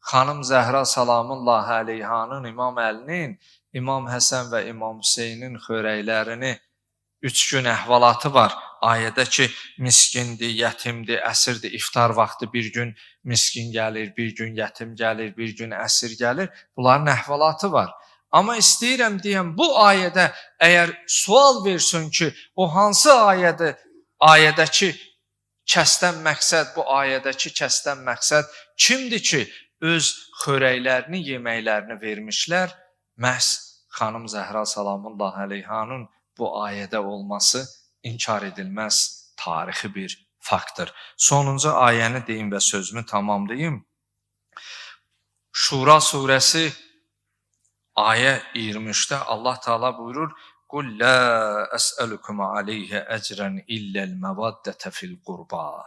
xanım Zəhra salamullah əleyhanın, İmam Əlinin, İmam Həsən və İmam Hüseynin xörəklərini 3 gün əhvalatı var. Ayədə ki, miskindir, yetimdir, əsirdir, iftar vaxtı bir gün miskin gəlir, bir gün yetim gəlir, bir gün əsir gəlir. Bunların əhvalatı var. Amma istəyirəm deyəm, bu ayədə əgər sual versin ki, o hansı ayədəki kəsdən məqsəd, bu ayədəki kəsdən məqsəd kimdir ki, öz xörəklərini, yeməklərini vermişlər? Məhz xanım Zəhra salamullah əleyhanın bu ayədə olması inkar edilməz tarixi bir faktdır. Sonuncu ayəni deyim və sözümü tamamlayım. Şura surəsi ayə 23-də Allah Taala buyurur: "Qul la əs'alukum alayhi ecran illa'l mavaddata fil qurba."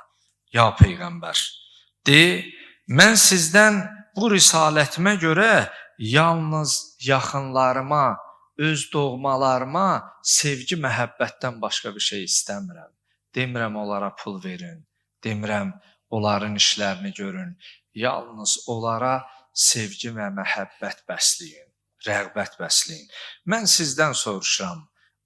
Ya peyğəmbər, de, mən sizdən bu risalətimə görə yalnız yaxınlarıma, öz doğmalarıma sevgi, məhəbbətdən başqa bir şey istəmirəm. Demirəm onlara pul verin, demirəm onların işlərini görün. Yalnız onlara sevgi və məhəbbət bəsləyin. Rəğbət bəsləyin. Mən sizdən soruşuram,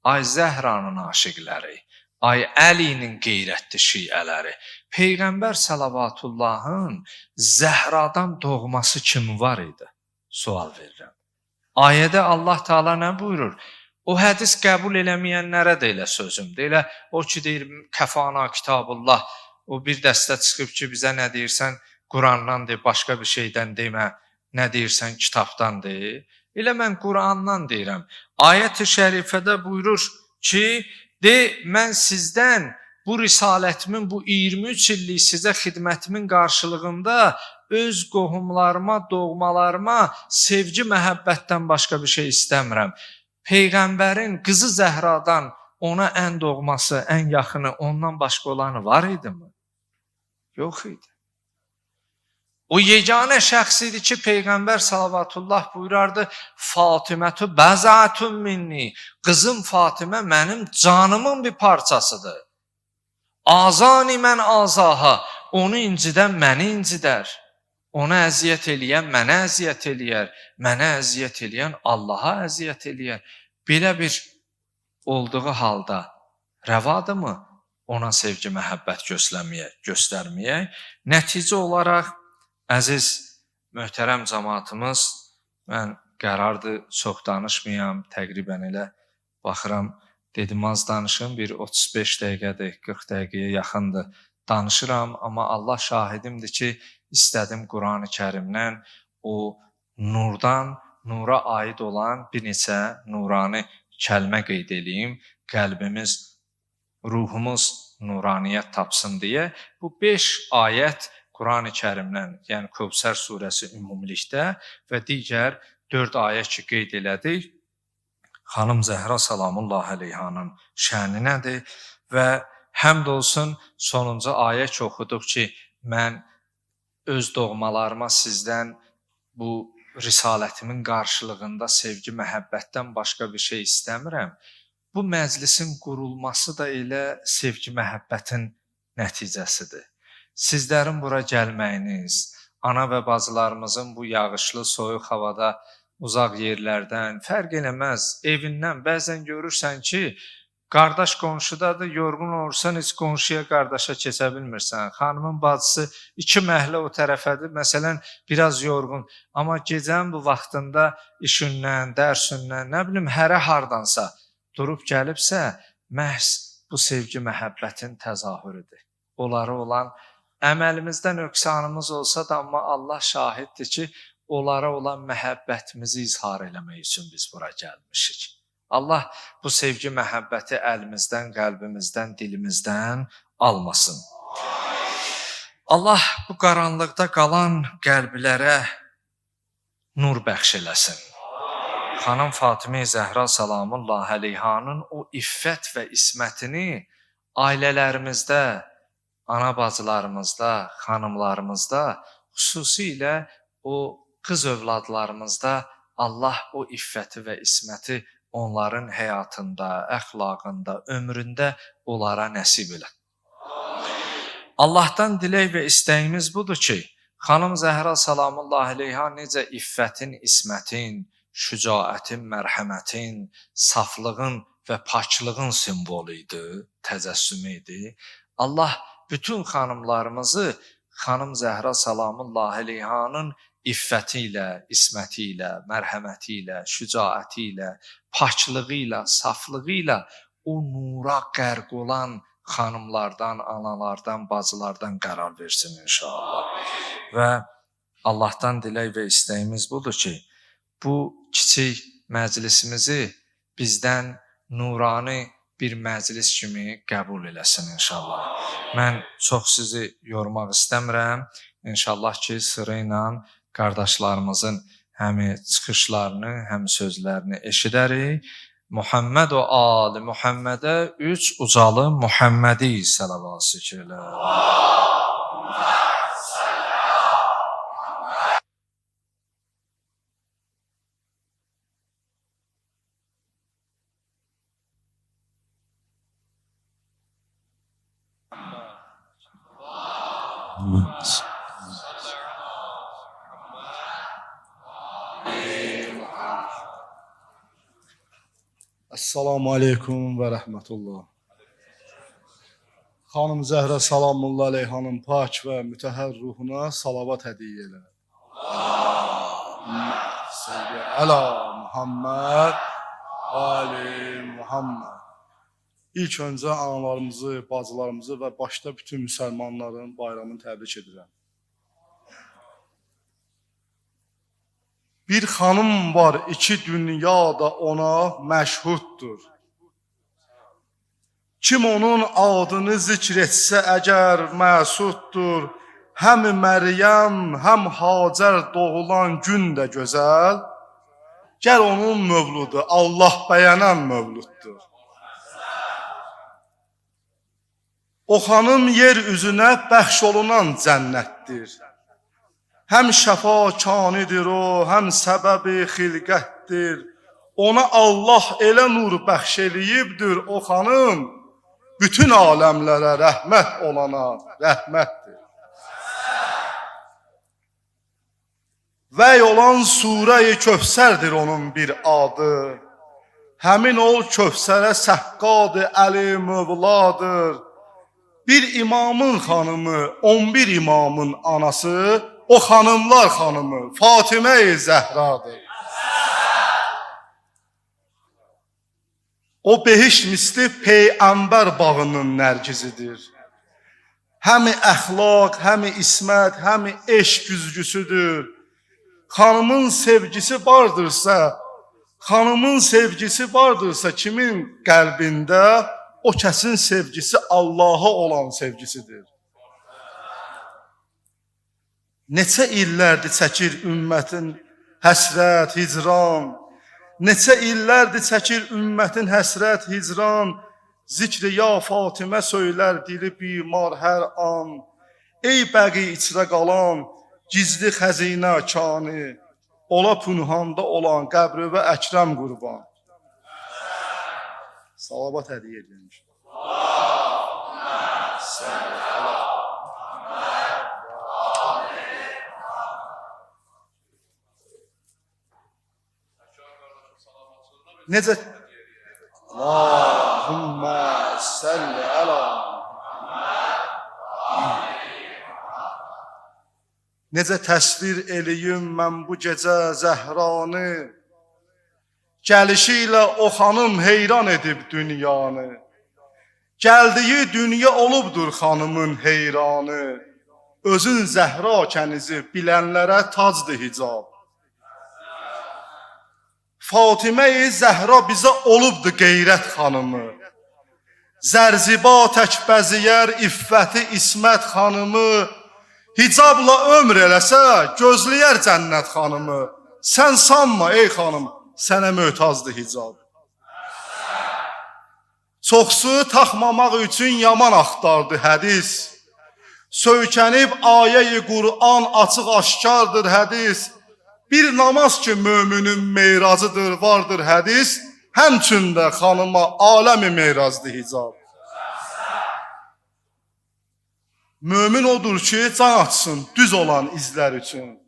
ay Zəhranın aşiqləri, ay Əlinin qeyrətli şiələri, Peyğəmbər salavatullahın Zəhradan doğması kim var idi? Sual verirəm. Ayədə Allah Taala nə buyurur? O hədis qəbul eləməyənlərə də elə sözümdür. Elə o ki deyir, kəfana kitabullah, o bir dəstə çıxıb ki, bizə nə deyirsən, Qurandan de, başqa bir şeydən demə, nə deyirsən, kitabdan de. Elə mən Qurandan deyirəm. Ayət-i şərifədə buyurur ki, de, mən sizdən bu risalətimin, bu 23 illik sizə xidmətimin qarşılığında öz qohumlarıma, doğmalarıma sevgi, məhəbbətdən başqa bir şey istəmirəm. Peyğəmbərin qızı Zəhradan ona ən doğması, ən yaxını, ondan başqa olanı var idi mi? Yox idi. O yeganə şəxs idi ki, Peyğəmbər salavatullah buyurardı, Fatimətü bəzətun minni. Qızım Fatimə mənim canımın bir parçasıdır. Azani mən azaha. Onu incidən məni incidər. Ona əziyyət eləyən mənə əziyyət eləyər. Mənə əziyyət eləyən Allaha əziyyət eləyər. Belə bir olduğu halda rəvadırmı ona sevgi, məhəbbət göstərməyək? Nəticə olaraq, əziz, möhtərəm cəmaatımız, mən qərardır, çox danışmayam, təqribən elə baxıram, dedim az danışım, bir 35 dəqiqədir, 40 dəqiqəyə yaxındır danışıram, amma Allah şahidimdir ki, istədim Quran-ı Kərimdən o nurdan, nura aid olan bir neçə nurani kəlmə qeyd edeyim, qəlbimiz, ruhumuz nuraniyyət tapsın deyə. Bu 5 ayət Quran-ı Kərimdən, yəni Kövsər surəsi ümumilikdə və digər 4 ayət ki, qeyd elədik, xanım Zəhra salamullah əleyhanın şəni nədir və həmd olsun sonuncu ayə ki, oxuduq ki, mən öz doğmalarıma sizdən bu risalətimin qarşılığında sevgi, məhəbbətdən başqa bir şey istəmirəm. Bu məclisin qurulması da elə sevgi, məhəbbətin nəticəsidir. Sizlərin bura gəlməyiniz, ana və bacılarımızın bu yağışlı, soyuq havada uzaq yerlərdən, fərq eləməz, evindən bəzən görürsən ki, qardaş qonşudadır, yorğun olursan, heç qonşuya, qardaşa keçə bilmirsən. Xanımın bacısı 2 məhlə o tərəfədir, məsələn, biraz yorğun. Amma gecənin bu vaxtında işindən, dərsindən, nə bilim, hərə hardansa durub gəlibsə, məhz bu sevgi, məhəbbətin təzahürüdür. Onlara olan əməlimizdə nöqsanımız olsa da, amma Allah şahiddir ki, onlara olan məhəbbətimizi izhar eləmək üçün biz bura gəlmişik. Allah bu sevgi, məhəbbəti əlimizdən, qəlbimizdən, dilimizdən almasın. Allah bu qaranlıqda qalan qəlblərə nur bəxş eləsin. Xanım Fatimə Zəhra salamullah əleyhanın o iffət və ismətini ailələrimizdə, ana bacılarımızda, xanımlarımızda, xüsusilə o qız övladlarımızda Allah o iffəti və isməti onların həyatında, əxlaqında, ömründə onlara nəsib elə. Allahdan dilək və istəyimiz budur ki, xanım Zəhra salamullah əleyha necə iffətin, ismətin, şücaətin, mərhəmətin, saflığın və paklığın simvolu idi, təcəssümü idi. Allah bütün xanımlarımızı xanım Zəhra salamullah əleyhanın iffəti ilə, isməti ilə, mərhəməti ilə, şücaəti ilə, paklığı ilə, saflığı ilə o nura qərq olan xanımlardan, analardan, bacılardan qərar versin inşallah. Və Allahdan dilək və istəyimiz budur ki, bu kiçik məclisimizi bizdən nurani bir məclis kimi qəbul eləsin inşallah. Mən çox sizi yormaq istəmirəm. İnşallah ki, sıra ilə qardaşlarımızın həm çıxışlarını, həm sözlərini eşidərik. Muhammed o ali Muhammedə 3 ucalı Muhammedi səlavası ilə. Esselamu Aleyküm və Rəhmətullah. Xanım Zəhra salamullah əleyhanın pak və mütəhər ruhuna salavat hədiyyə elə. Səvyə əla Muhammed, Ali Muhammed. İlk öncə analarımızı, bacılarımızı və başda bütün müsəlmanların bayramını təbrik edirəm. Bir xanım var, 2 dünyada ona məşhuddur. Kim onun adını zikr etsə əgər məsuddur, həm Məryəm, həm Hacər doğulan gün də gözəl, gəl onun mövludu, Allah bəyənən mövluddur. O xanım yer üzünə bəxş olunan cənnətdir. Həm şəfakanidir o, həm səbəbi xilqətdir. Ona Allah elə nur bəxş eləyibdir o xanım, bütün aləmlərə rəhmət olana rəhmətdir. Vəy olan surə-i Kövsərdir onun bir adı. Həmin ol Kövsərə səqqadı Əli Mövladır. Bir imamın xanımı, 11 imamın anası, o xanımlar xanımı Fatimə-i Zəhradır. O behişt misli Peyğəmbər bağının nərgizidir. Həmi əxlaq, həmi ismət, həmi eşq güzgüsüdür. Xanımın sevgisi vardırsa kimin qəlbində, o kəsin sevgisi Allaha olan sevgisidir. Neçə illərdir çəkir ümmətin həsrət, hicran. Neçə illərdir çəkir ümmətin həsrət, hicran. Zikri ya Fatimə söylər dili bimar hər an. Ey bəqi içrə qalan, gizli xəzinə kanı, ola pünhanda olan qəbri və əkrəm qurban. Salavat hədiyyə edilmiş. Necə? Allahümmə səlli əla. Necə təsvir eləyim mən bu gecə Zəhranı, gəlişi ilə o xanım heyran edib dünyanı. Gəldiyi dünya olubdur xanımın heyranı. Özün Zəhra kənizi bilənlərə tacdır hicab. Fatimə-i Zəhra bizə olubdur qeyrət xanımı. Zərziba tək bəziyər iffəti İsmət xanımı. Hicabla ömr eləsə gözləyər cənnət xanımı. Sən sanma ey xanım, sənə möhtazdır hicab. Çoxsu taxmamaq üçün yaman axtardı hədis. Söykənib ayə-i Qur'an açıq aşkardır hədis. Bir namaz ki möminin meyracıdır vardır hədis. Həmçində xanıma aləmi meyrazdır hicab. Mömin odur ki can açsın düz olan izlər üçün.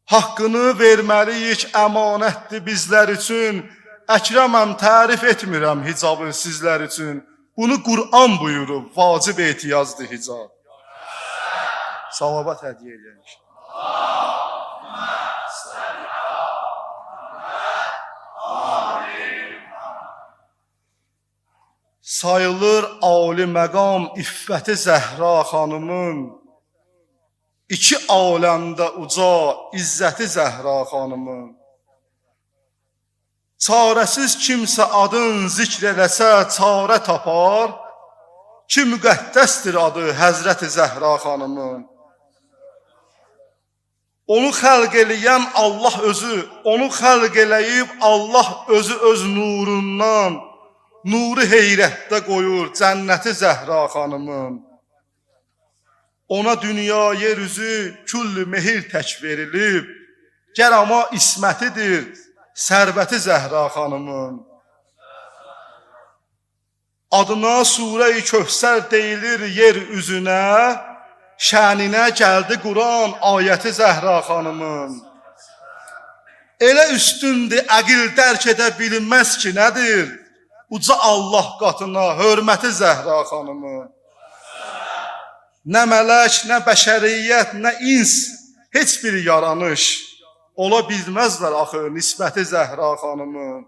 Haqqını verməliyik, əmanətdir bizlər üçün. Əkrəməm tərif etmirəm hicabı sizlər üçün. Bunu Qur'an buyurub, vacib ehtiyazdır hicab. Salavat hədiyyə edilmiş. Sayılır âli məqam iffəti Zəhra xanımın. İki aləmdə uca izzəti Zəhra xanımın. Çarəsiz kimsə adın zikr eləsə çarə tapar. Ki müqəddəsdir adı Həzrəti Zəhra xanımın. Onu xəlq eləyən Allah özü, onu xəlq eləyib Allah özü öz nurundan. Nuru heyrətdə qoyur cənnəti Zəhra xanımın. Ona dünya yer üzü küllü mehir tək verilib. Gəl amma ismətidir sərvəti Zəhra xanımın. Adına surə-i Kövsər deyilir yer üzünə. Şəninə gəldi Quran ayəti Zəhra xanımın. Elə üstündür əqil dərk edə bilməz ki nədir? Uca Allah qatına hörməti Zəhra xanımın. Nə mələk, nə bəşəriyyət, nə ins, heç bir yaranış ola bilməzlər axı nisbəti Zəhra xanımın.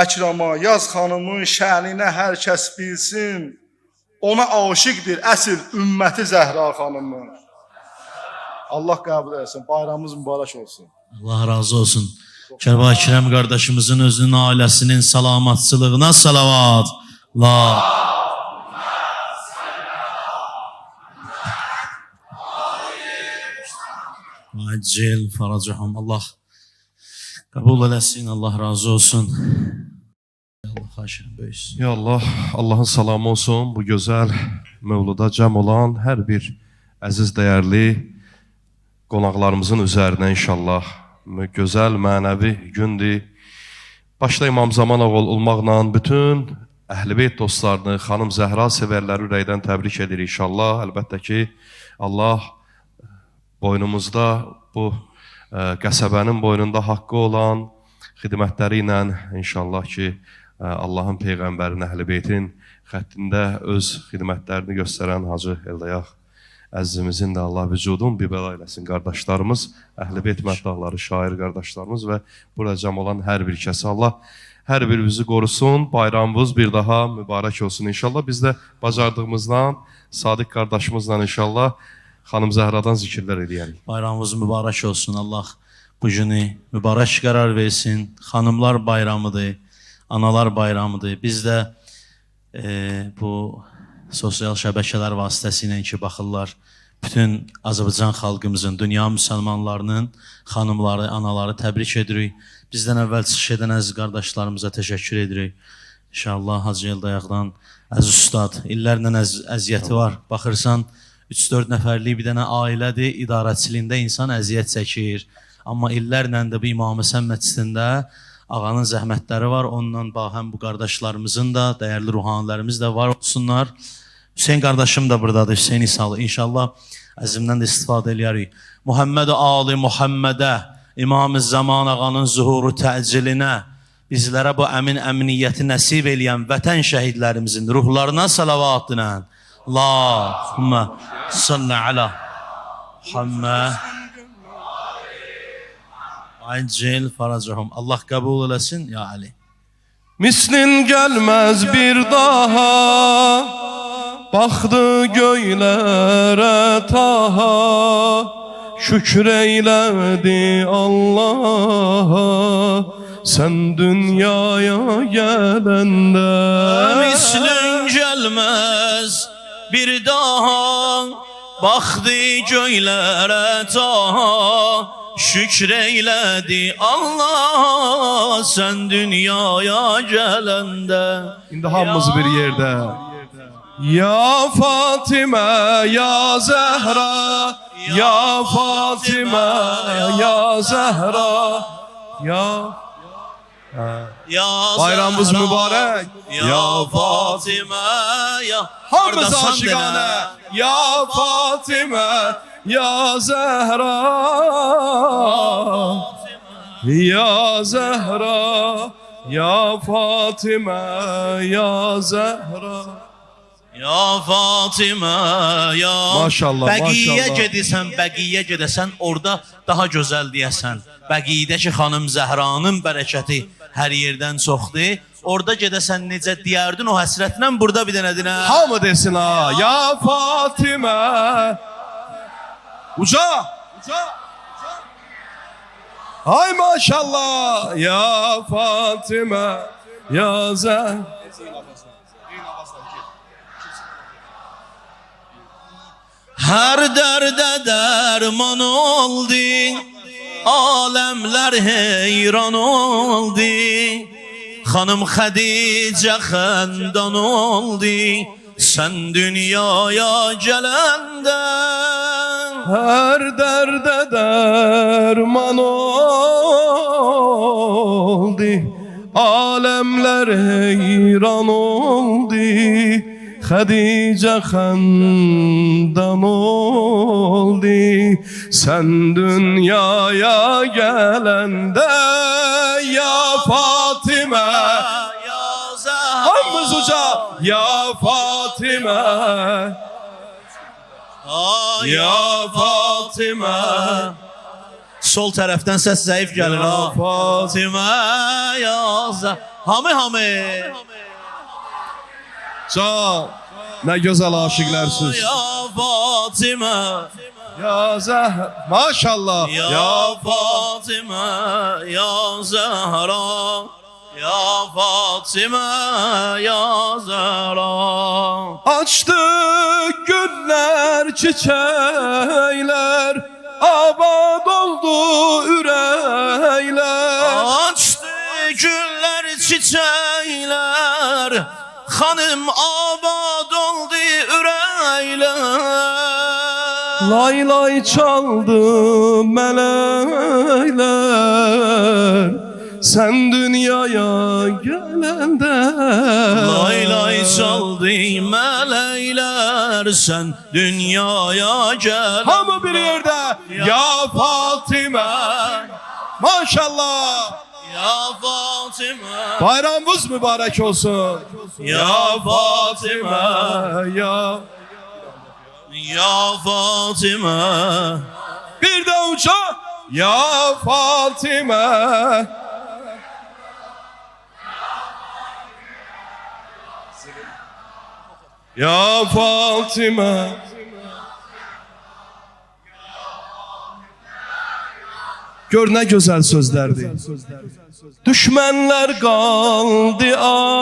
Əkrama yaz xanımın şəninə hər kəs bilsin. Ona aşiqdir əsl ümməti Zəhra xanımın. Allah qəbul etsin, bayramımız mübarək olsun. Allah razı olsun. Kərbəlayı Əkrəm qardaşımızın özünün ailəsinin salamatçılığına salavat. Acil faracahum. Allah qəbul eləsin, Allah razı olsun. Allah xaşirəm böyüsün. Ya Allah, Allahın salamı olsun bu gözəl mövluda cəm olan hər bir əziz, dəyərli qonaqlarımızın üzərinə inşallah gözəl, mənəvi gündür. Başda İmam Zaman oğul olmaqla bütün Əhl-i-Beyt dostlarını, xanım Zəhra sevərləri ürəkdən təbrik edir inşallah. Əlbəttə ki, Allah boynumuzda bu qəsəbənin boynunda haqqı olan xidmətləri ilə inşallah ki, Allahın Peyğəmbərinin Əhl-i-Beytin xəttində öz xidmətlərini göstərən Hacı Eldayaq əzizimizin də Allah vücudun bir bəla eləsin. Qardaşlarımız, Əhl-i-Beyt məddahları, şair qardaşlarımız və burada cəm olan hər bir kəsi Allah hər birimizi qorusun. Bayramımız bir daha mübarək olsun inşallah. Biz də bacardığımızdan, Sadiq qardaşımızla inşallah xanım Zəhradan zikirlər edəyərik. Bayramımız mübarək olsun. Allah bu günü mübarək qərar versin. Xanımlar bayramıdır, analar bayramıdır. Biz də bu sosial şəbəkələr vasitəsilə ki, baxırlar, bütün Azərbaycan xalqımızın, dünya müsəlmanlarının xanımları, anaları təbrik edirik. Bizdən əvvəl çıxış edən əziz qardaşlarımıza təşəkkür edirik. İnşallah Hacı Eldayaqdan, əziz ustad, illərlə əziyyəti var. Baxırsan, 3-4 nəfərlik bir dənə ailədir, idarəçiliyində insan əziyyət çəkir. Amma illərlə də bu İmam Həsən məscidində ağanın zəhmətləri var. Onunla həm bu qardaşlarımızın da, dəyərli ruhanilərimiz də var olsunlar. Hüseyin qardaşım da buradadır, Hüseyin İsalı. İnşallah əzimdən də istifadə edərik. Muhammed-i Ali Muhammedə, İmam-ı Zaman ağanın zuhuru təcilinə, bizlərə bu əmniyyəti nəsib eləyən vətən şəhidlərimizin ruhlarına salavatla. Allahümmə salli alə Muhammed Acil faracahum. Allah qəbul eləsin ya Ali. Mislin gəlməz bir daha, baxdı göylərə taha, şükür eylədi Allah'a, sən dünyaya gələndə. Mislin gəlməz bir daha, baxdı göylərə taha, şükür eylədi Allah, sən dünyaya gələndə. İndi hamımız bir yerdə. Ya Fatimə, ya Zəhra, ya Fatimə, ya Zəhra, ya bayramımız mübarək. Ya Fatimə, ya Hamımız aşiqanə. Ya Fatimə, ya Zəhra, ya Zəhra, ya Fatimə, ya Zəhra. Ya Fatimə, ya Maşallah, Bəqiyyə maşallah. gedirsən, Bəqiyyə gedəsən, orada daha gözəl deyəsən. Bəqiyyədəki xanım Zəhranın bərəkəti hər yerdən çoxdur. Orada gedəsən necə deyərdin o həsrətlə, burada bir dənə dinə. Hamı desin ha. Ya Fatimə. Uca. Ay maşallah. Ya Fatimə, ya Zəhra. Hər dərdə dərman oldu, aləmlər heyran oldu. Xanım Xədicə xəndan oldu, sən dünyaya gələndə. Hər dərdə dərman oldu, aləmlər heyran oldu. Xədicə xəndan oldu, sən dünyaya gələndə. Ya Fatimə, Ya Zəhra, hamımız uca. Ya Fatimə, ya Fatimə, sol tərəfdən səs zəif gəlir ya ha. Fatimə. Fatimə, ya Zəhra. Hamı. Can, nə gözəl aşiqlərsiniz. Ya Fatimə, Ya Zəhra, maşallah. ya Fatimə, ya Zəhra, ya Fatimə, ya Zəhra. Açdı güllər, çiçəklər, abad oldu ürəklər. Açdı güllər, çiçəklər, xanım abad oldu ürəklər. Lay lay çaldı melekler sen dünyaya gelende. Lay lay çaldı melekler sen dünyaya gel. Hamı bir yerde ya Fatime. Maşallah. Ya Fatıma, Bayramınız mübarek olsun. ya Fatıma, Ya ya Fatıma. bir de uca ya Fatime. Ya Fatime. Gör ne güzel sözlerdi. Düşmanlar kaldı ağlar,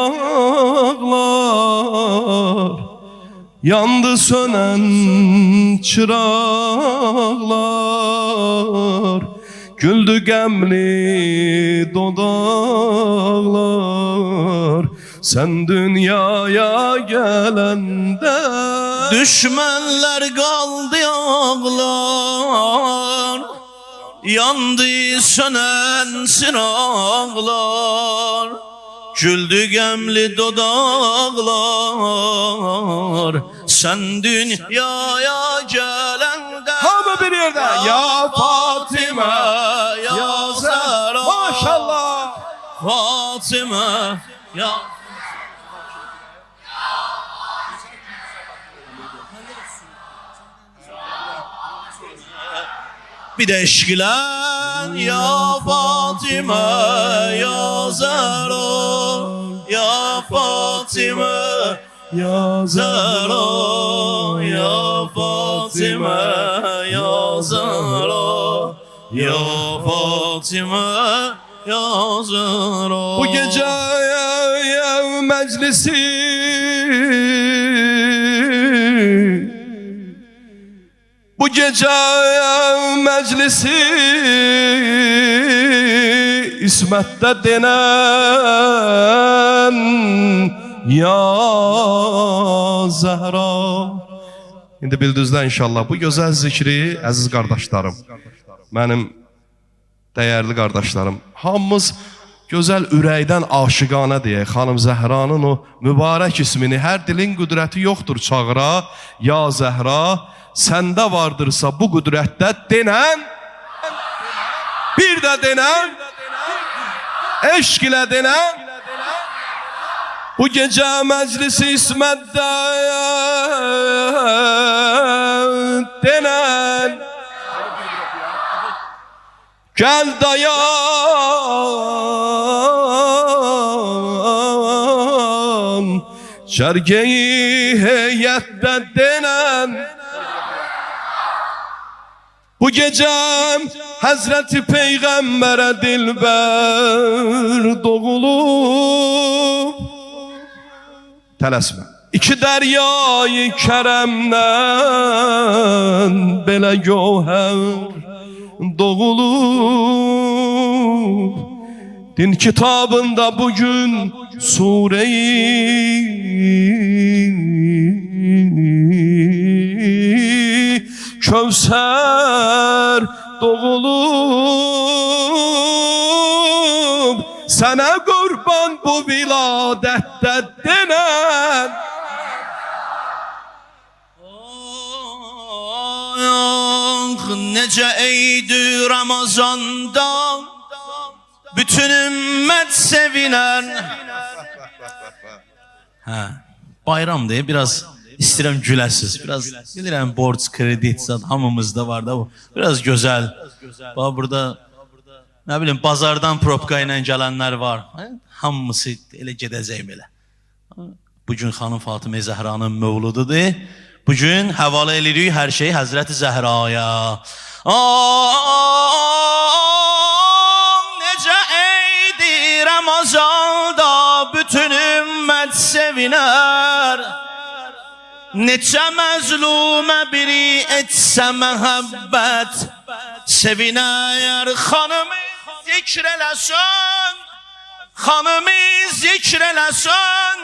yandı sönen çıraqlar, güldü gemli dodaqlar, sen dünyaya gelende. Düşmanlar kaldı ağlar, yandı sönen çıraqlar, güldü gemli dodaqlar, sen dünyaya gelende. Hamı bir yerde ya Fatime, ya Zehra, maşallah. Fatıma, ya bir de eşkilen ya Fatıma, ya Zehra, ya Fatıma, Ya Zehra, ya Fatıma, ya Zehra, ya Fatıma, ya Zehra. bu gece meclisi bu gece meclisi İsmet'te denen ya Zehra. İndi bildinizlər inşallah bu gözəl zikri əziz qardaşlarım, mənim dəyərli qardaşlarım, hamımız gözəl ürəkdən aşiqanə deyək xanım Zəhranın o mübarək ismini, hər dilin qüdrəti yoxdur çağıra, ya Zəhra, səndə vardırsa bu qüdrətdə denən, bir də denən, eşq ilə denən, bu gecə məclisi İsmətdə denən, gəl dayan, cərgəyi heyətdə denən, bu gecəm Həzrəti Peyğəmbərə dilbər doğulub. Tələsmə. İki dəryayı kərəmdən belə gövhər doğulub. Din kitabında bugün Sure-i Kövsər doğulub. Sənə qurban bu viladətdə denən. Necə eydi Ramazanda bütün ümmət sevinən. Hə, bayram deyə biraz İstəyirəm güləsiz. Biraz bilirəm borc, kredit zat hamımızda var da bu. Biraz gözəl. Bax burada nə bilim bazardan propka ilə gələnlər var. Hamısı elə gedəcək belə. Bugün xanım Fatıma Zəhranın mövlududur. Bugün həvalə edirik hər şeyi Həzrəti Zəhraya. Necə eydi Ramazanda bütün ümmət sevinər. Neçə məzlumə biri etsə məhəbbət sevinər. Xanımı zikr eləsən, xanımı zikr eləsən,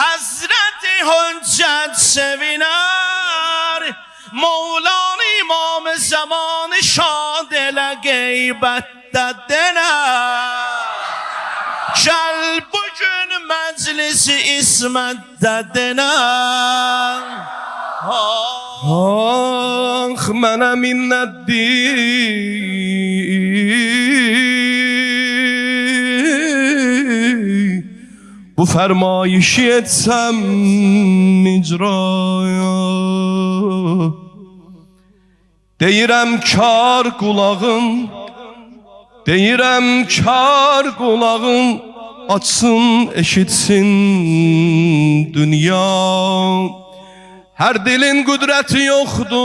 Həzrəti Höccət sevinər. Mevlani imam zaman şad elə qeybətdə denə. Gəl bugün məclisi İsmətdə denə. Ah mənə minnətdir bu fərmayişi etsəm icraya. Deyirəm kar qulağın, deyirəm kar qulağın açsın eşitsin dünya. Hər dilin qüdrəti yoxdur.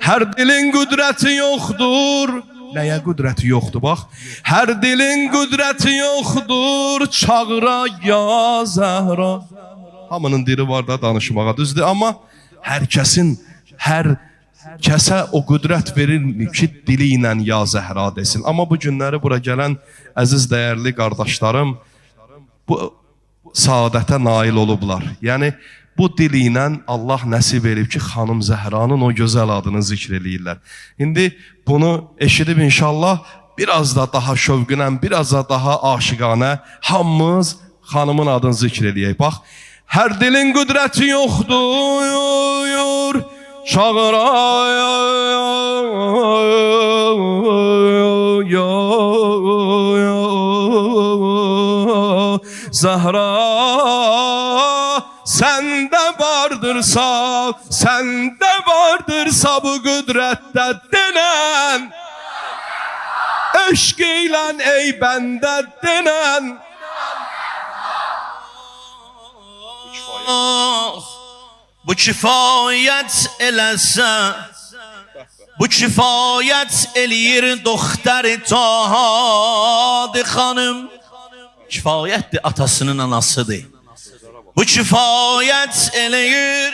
Hər dilin qüdrəti yoxdur. Nəyə qüdrəti yoxdur bax? Hər dilin qüdrəti yoxdur. Çağıra ya Zəhra. Hamının dili var da danışmağa düzdür. Amma hər kəsə o qüdrət verilmir ki, dili ilə ya Zəhra desin. Amma bu günləri bura gələn əziz, dəyərli qardaşlarım bu saadətə nail olublar. Yəni, bu dili ilə Allah nəsib edib ki, xanım Zəhranın o gözəl adını zikr eləyirlər. İndi bunu eşidib inşallah biraz da daha şövqünə, biraz da daha aşiqanə hamımız xanımın adını zikr eləyək. Bax, hər dilin qüdrəti yoxdur. Çağıra Zəhra, səndə vardırsa bu qüdrətdə denən. Eşq eylən ey bəndə denən. Bu kifayət eləsə, bu kifayət eləyir doktor Tahadi xanım. Kifayətdir, atasının anasıdır. Bu kifayət eləyir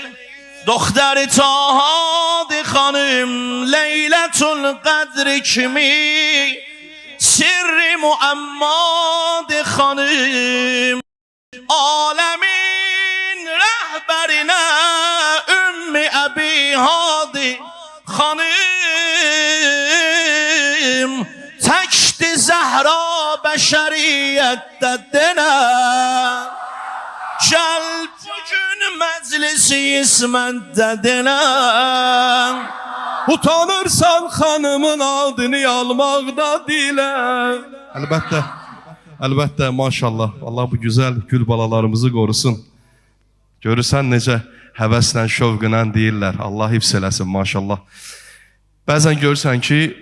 doktor Tahadi xanım. Leylətul qədri kimi sirri muəmmadı xanım. Aləmin rəhbərinə Ümmi Əbi Hadi xanım. Təkdi Zəhra bəşəriyyətdə denə. Gəl bugün məclisi İsmətdə denə. Utanırsan xanımın adını almaqda dilə. Əlbəttə, maşallah. Allah bu gözəl gül balalarımızı qorusun. Görürsən necə həvəslə, şövqünə deyirlər. Allah hifz eləsin, maşallah. Bəzən görürsən ki,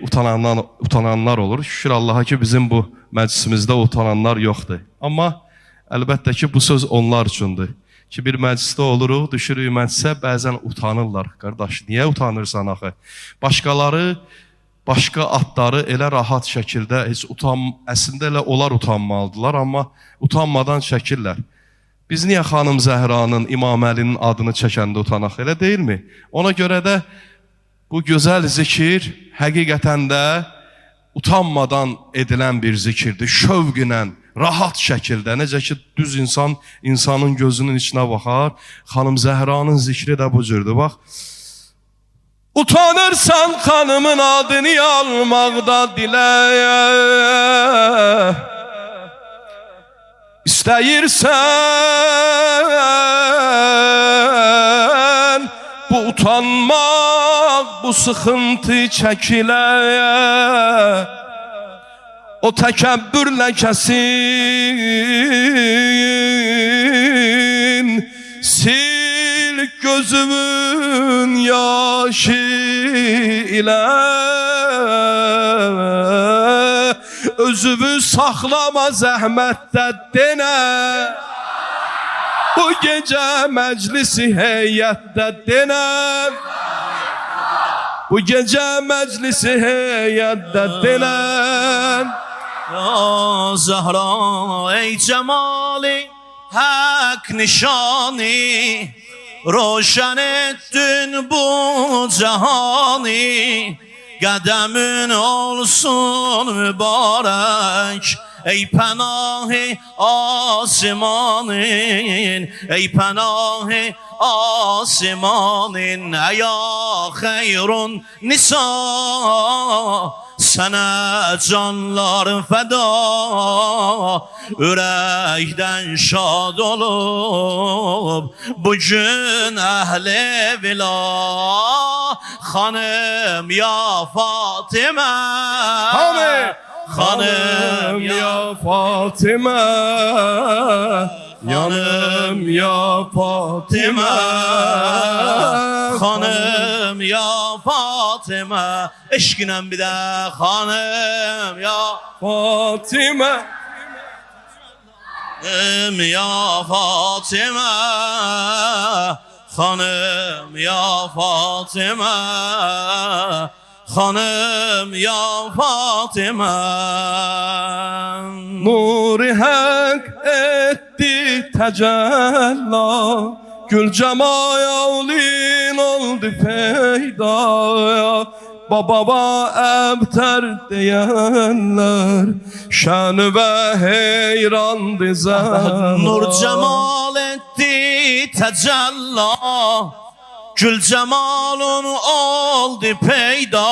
utananlar olur. Şükür Allaha ki, bizim bu məclisimizdə utananlar yoxdur. Amma əlbəttə ki, bu söz onlar üçündür. Ki, bir məclisdə oluruq, düşürük məclisə, bəzən utanırlar. Qardaş, niyə utanırsan axı? Başqaları, başqa adları elə rahat şəkildə, əslində elə onlar utanmalıdırlar, amma utanmadan çəkirlər. Biz niyə xanım Zəhranın, İmam Əlinin adını çəkəndə utanaq, elə deyilmi? Ona görə də bu gözəl zikir həqiqətən də utanmadan edilən bir zikirdir. Şövqlə, rahat şəkildə, necə ki, düz insan, insanın gözünün içinə baxar. Xanım Zəhranın zikri də bu cürdür, bax. Utanırsan xanımın adını almaqda dilə. İstəyirsən bu utanmaq, bu sıxıntı çəkilə. O təkəbbürlə kəsin, sil gözümün yaşı ilə. Özümü saxlama zəhmətdə denə. Bu gecə məclisi heyətdə denə. Bu gecə məclisi heyətdə denə. Ya Zəhra ey cemali hak nişani, roşan ettin bu cehani. Qədəmin olsun mübarək ای پناه آسمان، ای پناه آسمان، یا خیر نسا sana canlar feda, ürəkdən şad olub bugün əhli vila. Xanım ya Fatimə, xanım ya Fatimə, yanım ya Fatimə, xanım ya Fatimə, eşqinə bir də xanım ya Fatimə, xanım ya Fatimə, xanım ya Fatimə, xanım ya Fatimə. Nuri hak etti tecella, gül cemalin oldu peyda. Baba ebter diyenler, şanı ve heyrandı zehra. Nur cemal etti tecella, gül cemalun oldu peyda.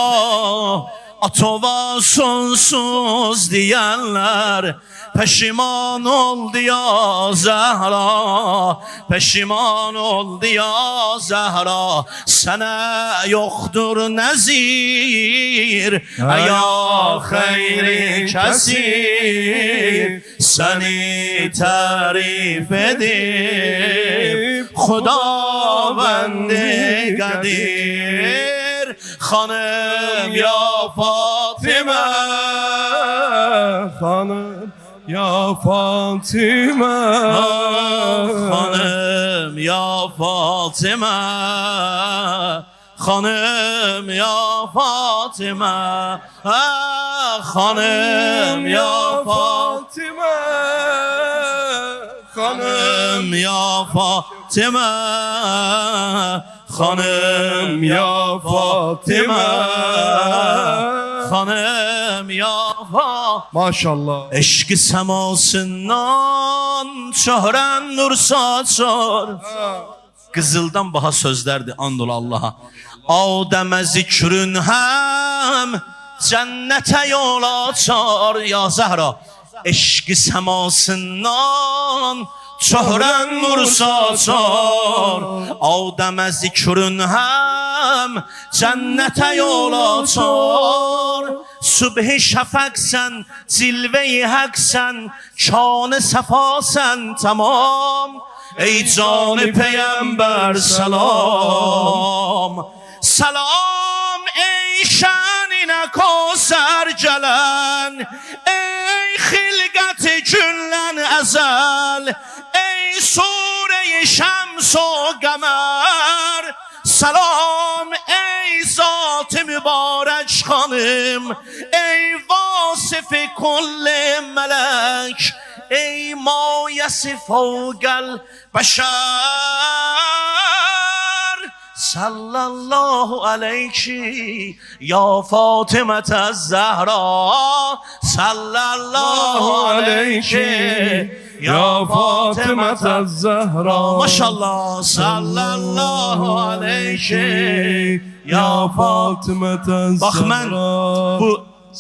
Atova sonsuz diyenler peşiman oldu ya Zehra, peşiman oldu ya Zehra. Sana yoktur nezir, ya hayri kesir, seni tarif edip Xudavendi Qadir. Xanım ya Fatimə, Hanım ya Fatimə, xanım ya Fatimə, xanım ya Fatimə, xanım ya Fatimə, xanım ya Fatimə, xanım ya Fatimə, xanım ya Fatimə. Maşallah. Eşq səmasından çöhrən nur saçar. Qızıldan baha sözlərdir, and ol Allaha. Adəmə zikrün həm cənnətə yol açar. Ya Zəhra, eşq səmasından çöhrən nur saçar. Adəmə zikrün həm cənnətə yol açar. Subhi şəfəqsən, cilvə-i həqsən, kân-ı səfasən tamam. Ey can Peyğəmbər salam. Salam ey şəninə Kavsər gələn, ey xilqət-i güllən əzəl, ey surə-i şəms o qəmər. Salam ey zat-ı mübarək xanım, ey vasif-i kulli mələk, ey mayəsi fawqəl bəşər. Sallallahu aleyki ya Fatimə Zəhra, sallallahu aleyki ya Fatimə Zəhra. Maşallah, sallallahu aleyki ya Fatimə Fatimə Bax mən bu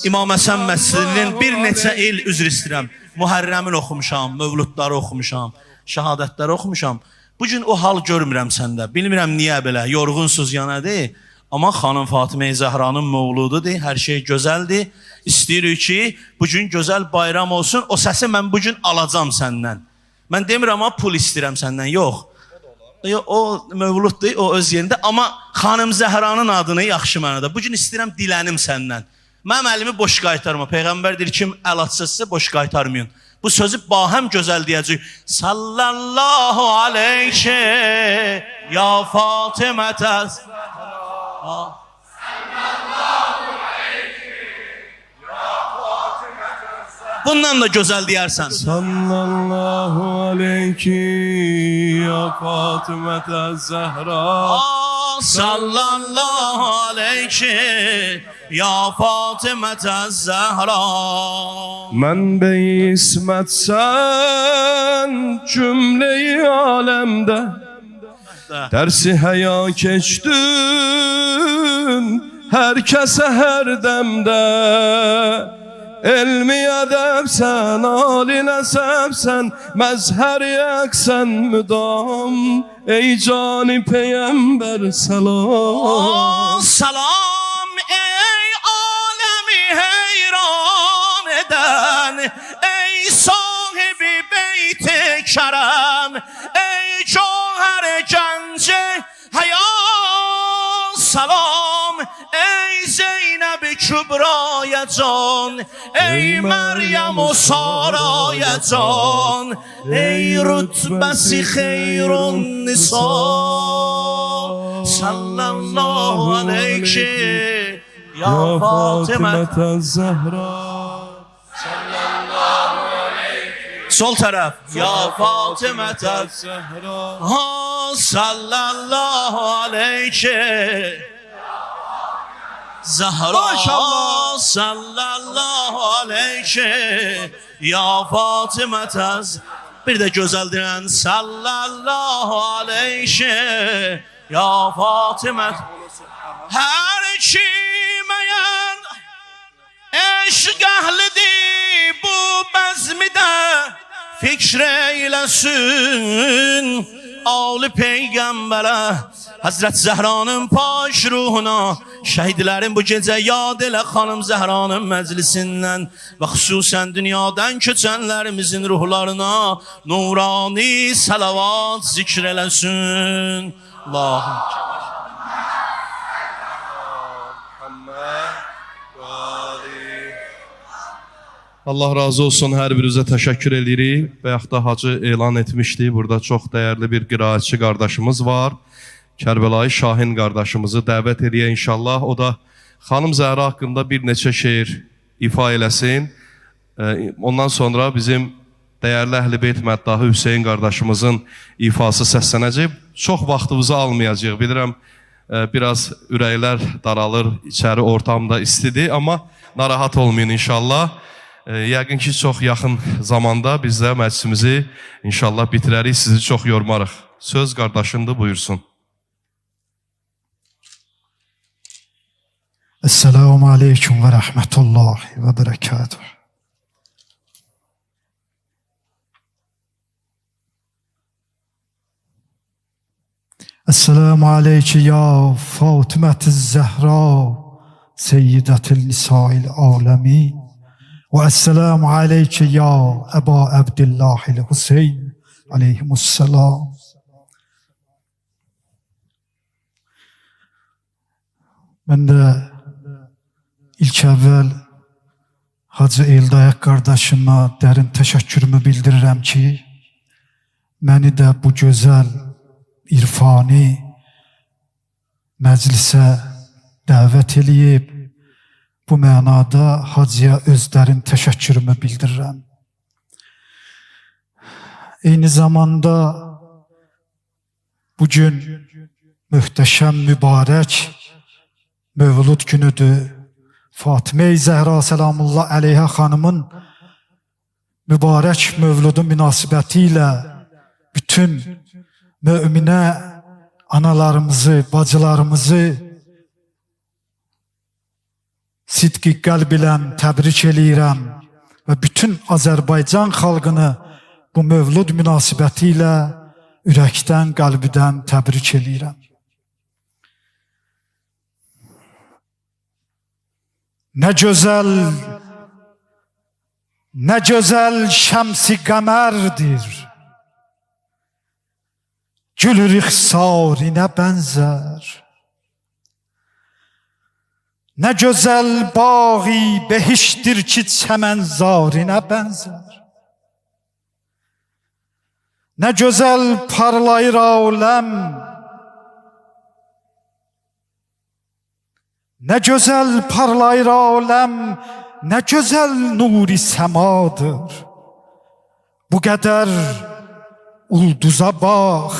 İmam Həsən məscidinin bir neçə il üzr istəyirəm. Muhərrəmin oxumuşam, mövludları oxumuşam, şəhadətləri oxumuşam. Bugün o hal görmürəm səndə. Bilmirəm niyə belə, yorğunsuz yanadır. Amma xanım Fatimə Zəhranın mövlududur, hər şey gözəldir. İstəyirik ki, bugün gözəl bayram olsun. O səsi mən bugün alacam səndən. Mən demirəm amma pul istəyirəm səndən, yox. O mövluddur, o öz yerində. Amma xanım Zəhranın adını yaxşı mənada. Bugün istəyirəm dilənim səndən. Mənim əlimi boş qaytarma. Peyğəmbər deyir, kim əl açsa boş qaytarmayın. Bu sözü bahəm gözəl deyəcək. Sallallahu aleyhi ya Fatimə Zəhra. Bundan da gözəl deyərsən. Sallallahu aleyki ya Fatimə Zəhra. Sallallahu aleyhi ya Fatıma Zehra. Mənbə-i ismətsən cümle-i aləmdə, dersi həya keçdin hər kəsə hər dəmdə. Elmi ədəbsən, ali nəsəbsən, məzhəri əqsən müdam. Ey cani peyəmbər salam. Salam ey alemi heyran eden, ey sahibi beyt-i kerem, ey cauher gence haya. Salam ey Zeynep-i Kübra'ya can, ey Meryem o Sara'ya can, ey rütbesi hayrun nisa. Sallallahu aleyke ya Fatıma Zehra. Sol taraf ya Fatıma Zehra. Ha sallallahu aleyke Zahra. Maşallah. Sallallahu aleyke ya Fatıma bir de güzel diyen sallallahu aleyke ya Fatıma. Her kimeyen eşk ehlidir bu bezmide, fikr eylesin Ali Peygamber'e. Hazret Zehra'nın paş ruhuna, şehitlerin bu gece yad ile Hanım Zehra'nın meclisinden ve hususen dünyadan köçenlerimizin ruhlarına nurani salavat zikrelesin. Allah'ım. Allah razı olsun, hər birinizə təşəkkür edirik. Bayaq da Hacı elan etmişdi, burada çox dəyərli bir qiraətçi qardaşımız var. Kərbəlayı Şahin qardaşımızı dəvət ediyə inşallah. O da Xanım Zəhra haqqında bir neçə şeir ifa eləsin. Ondan sonra bizim dəyərli Əhl-i Beyt məddahı Hüseyin qardaşımızın ifası səslənəcək. Çox vaxtımızı almayacaq. Bilirəm, biraz ürəklər daralır, içəri ortamda istidir, amma narahat olmayın inşallah. Yəqin ki, çox yaxın zamanda biz də məclisimizi inşallah bitirərik, sizi çox yormarıq. Söz qardaşındır, buyursun. Esselamu aleyküm ve rahmetullahi ve berekatuhu. Esselamu aleyke ya Fatıma-i Zehra, Seyyidet-i Nisa'il Alemin. Ve esselamu aleyke ya Eba Abdillahil Hüseyin aleyhimusselam. Ben de ilk evvel Hacı Eldayak kardeşime derin teşekkürümü bildirirəm ki, beni de bu güzel irfani meclise davet eləyib, bu mənada Hacıya özlərin təşəkkürümü bildirirəm. Eyni zamanda bugün möhtəşəm, mübarək Mövlud günüdür. Fatıma-i Zəhra selamullah aleyhə xanımın mübarək mövludu münasibəti ilə bütün müminə analarımızı, bacılarımızı sidqi qəlb ilə təbrik eləyirəm və bütün Azərbaycan xalqını bu mövlud münasibəti ilə ürəkdən, qəlbdən təbrik eləyirəm. Nə gözəl şəms-i qəmərdir, gül rixsarinə bənzər. Nə gözəl bağı behişdir ki, çəmənzarinə bənzər. Nə gözəl parlayır aləm, nə gözəl parlayır aləm, nə gözəl nuri səmadır. Bu qədər ulduza bax,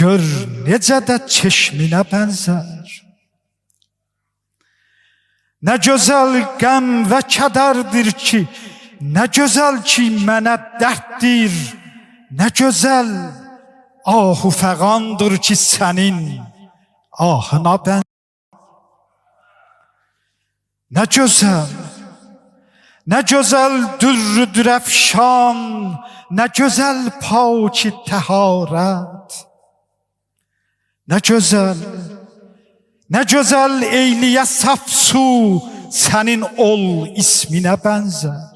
gör necə də çeşminə bənzər. Nə gözəl qəm və kədərdir ki, nə gözəl ki mənə dərddir, nə gözəl ahu fəğandır ki sənin ahına bən. Nə gözəl dürrüdür əfşan, nə gözəl paki təharət. Nə gözəl eyliyə saf su sənin ol isminə bənzər.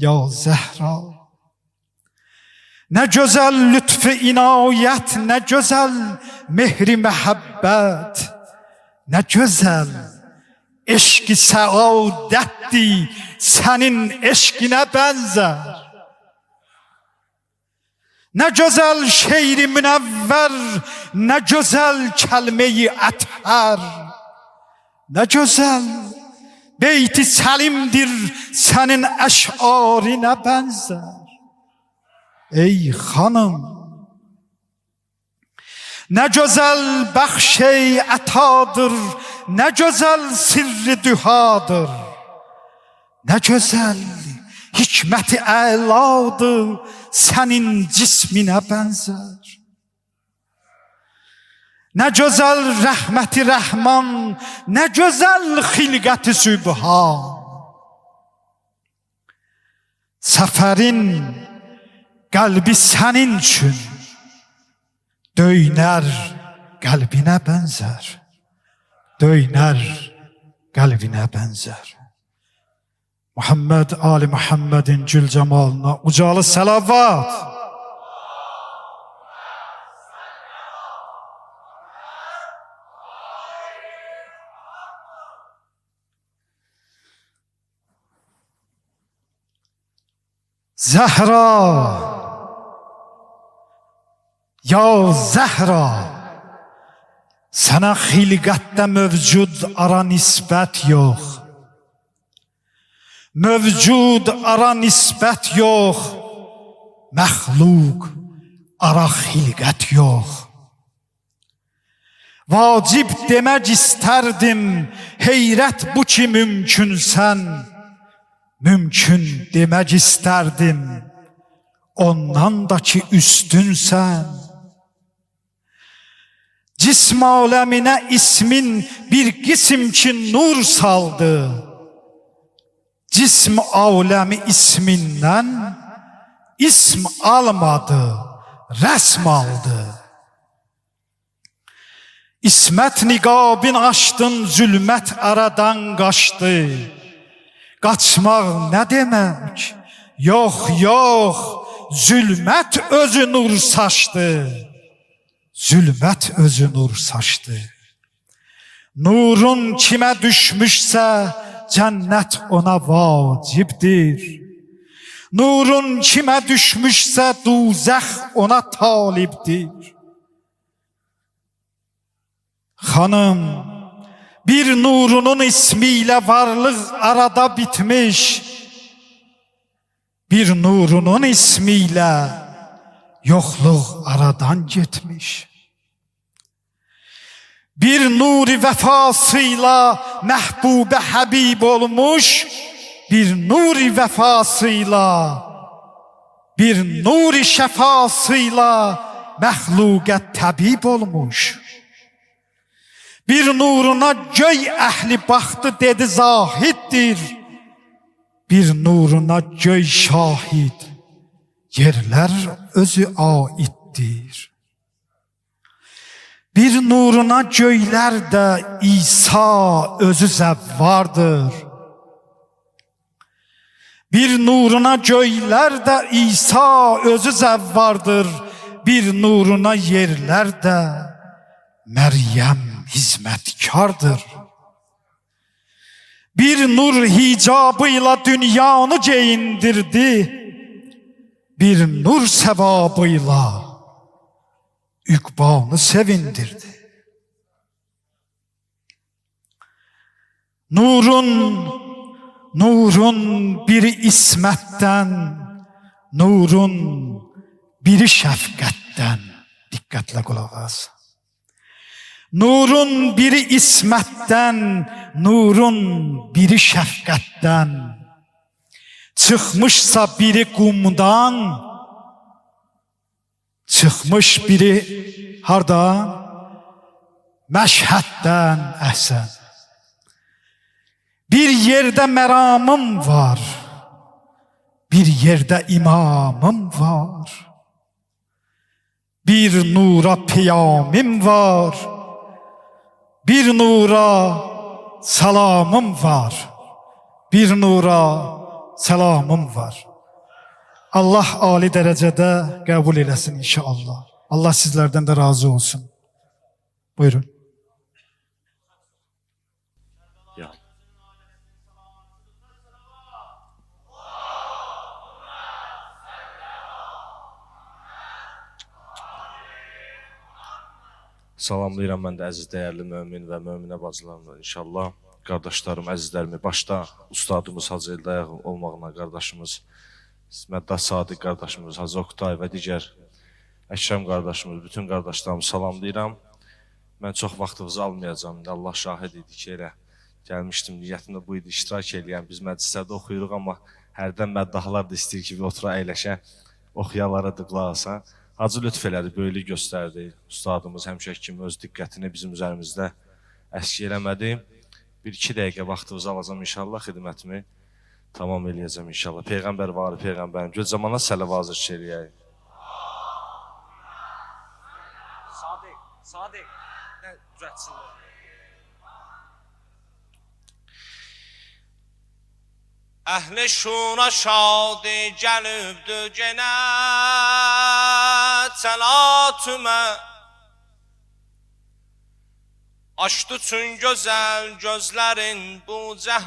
Ya Zəhra, nə gözəl lütf-i inayət, nə gözəl mehri məhəbbət, nə gözəl eşq-i səadətdir sənin eşqinə bənzər. Nə gözəl şeir-i münəvvər, nə gözəl kəlmə-i ətər, nə gözəl beyt-i səlimdir sənin əş'arına bənzər. Ey xanım, nə gözəl bəxş-i ətadır, nə gözəl sirri dühadır, nə gözəl hikmət-i əladır sənin cisminə bənzər. Nə gözəl rəhmət-i rəhman, nə gözəl xilqət-i sübhan. Səfərin qəlbi sənin üçün döynər qəlbinə bənzər. Döynər qəlbinə bənzər. Muhammed Ali Muhammedin gül cəmalına ucalı səlavat. Zəhra, ya Zəhra, sənə xilqətdə mövcud ara nisbət yox. Mövcud ara nisbət yox, məxluq ara xilqət yox. Vacib demək istərdim, heyrət bu ki mümkünsən. Mümkün demək istərdim, ondan da ki üstünsən. Cism aləminə ismin bir qism ki nur saldı. Cism aləmi ismindən ism almadı, rəsm aldı. İsmət niqabin açdın, zülmət aradan qaçdı. Qaçmaq nə demək? Yox, yox, zülmət özü nur saçdı. Zülmət özü nur saçdı. Nurun kimə düşmüşsə, cənnət ona vacibdir. Nurun kimə düşmüşsə, duzəx ona talibdir. Xanım, bir nurunun ismiyle varlık arada bitmiş. Bir nurunun ismiyle yokluk aradan gitmiş. Bir nuri vefasıyla mehbube habib olmuş. Bir nuri vefasıyla, bir nuri şefasıyla mehluke tabib olmuş. Bir nuruna göy əhli baxdı, dedi zahiddir. Bir nuruna göy şahid, yerlər özü aiddir. Bir nuruna göylər də İsa özü zəvvardır. Bir nuruna göylər də İsa özü zəvvardır. Bir nuruna yerlər də Məryəm hizmetkardır. Bir nur hicabıyla dünyanı geyindirdi. Bir nur sevabıyla ükbanı sevindirdi. Nurun biri ismətdən, nurun biri şəfqətdən. Diqqətlə qulaq as. Nurun biri ismətdən, nurun biri şəfqətdən, çıxmışsa biri qumdan, çıxmış biri hardan? Məşhəddən əhsən. Bir yerdə məramım var, bir yerdə imamım var. Bir nura peyamim var, bir nura salamım var, bir nura salamım var. Allah ali dərəcədə qəbul eləsin inşallah. Allah sizlərdən də razı olsun. Buyurun. Ya. Salamlayıram mən də əziz dəyərli mömin və möminə bacılarımla inşallah. Qardaşlarım, əzizlərimi, başda ustadımız Hacı Eldayaq olmağına, qardaşımız Məddah Sadiq qardaşımız, Hacı Oktay və digər Əkrəm qardaşımız, bütün qardaşlarımı salamlayıram. Mən çox vaxtınızı almayacağım. Allah şahid idi ki, elə gəlmişdim, niyyətimdə bu idi, iştirak eləyəm. Biz məclislərdə oxuyuruq, amma hərdən məddahlar da istəyir ki, otura əyləşə, oxuyalara dıqlasa. Hacı lütf elədi, böyülük göstərdi. Ustadımız həmişə kimi öz diqqətini bizim üzərimizdə əski eləmədi. 1-2 dəqiqə vaxtınızı alacağım inşallah, xidmətimi tamam eləyəcəm inşallah. Peyğəmbər var, Peyğəmbərim. Göz zamana səlavət zikr eləyək. Sadiq, nə düzəltsinlər. Əhl-i şura şadi gəlibdür genə təlatümə. Açdı çün gözəl gözlərin bu cəhanə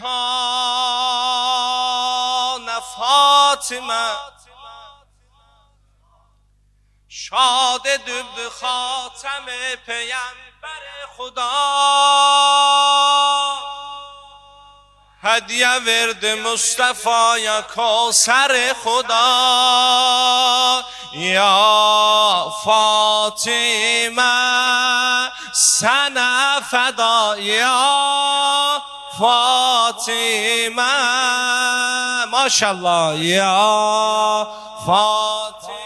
Fatimə. Şad edibdi xatəmi Peyğəmbər-i Xuda. Hədiyyə verdi Mustafa'ya Kavsər-i Xuda. Ya Fatimə sənə fəda. Ya Fatimə maşallah. Ya Fatimə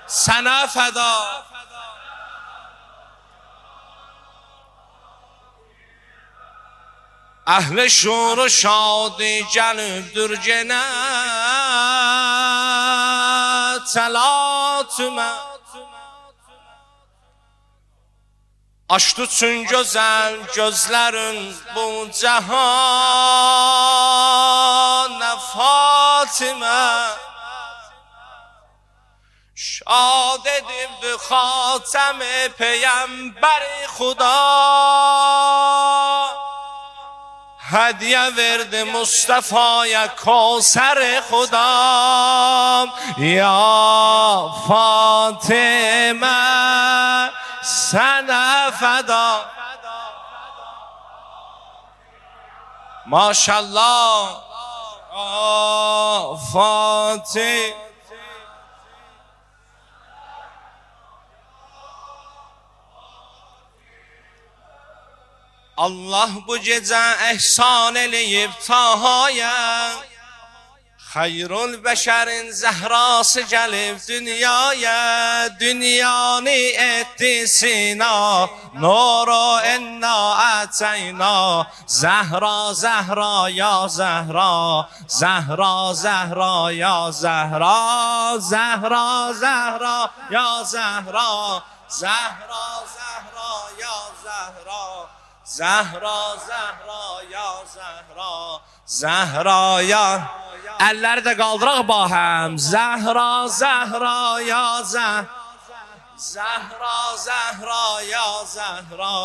sənə fəda. Əhl-i şuru şadi gəlibdir genə təlatümə. Açdı çün gözəl gözlərin bu cəhanə Fatimə. Şad edibdi xatəmi Peyğəmbər-i Xuda. Hədiyyə verdi Mustafa'ya Kavsər-i Xuda. Ya Fatimə sənə fəda. Maşallah. Fatimə. Allah bu gecə əhsan eləyib Tahaya. Xayrul bəşərin zəhrası gəlib dünyaya. Dünyanı etdi sina, nuru enna ətəyna. Zəhra, Zəhra, ya Zəhra. Zəhra, Zəhra, ya Zəhra. Zəhra, Zəhra, ya Zəhra. Zəhra, Zəhra, ya Zəhra. Zəhra, Zəhra, ya Zəhra. Zəhra, ya əlləri də qaldıraq bahəm. Zəhra, Zəhra, ya Zəhra. Zəhra, Zəhra, ya Zəhra.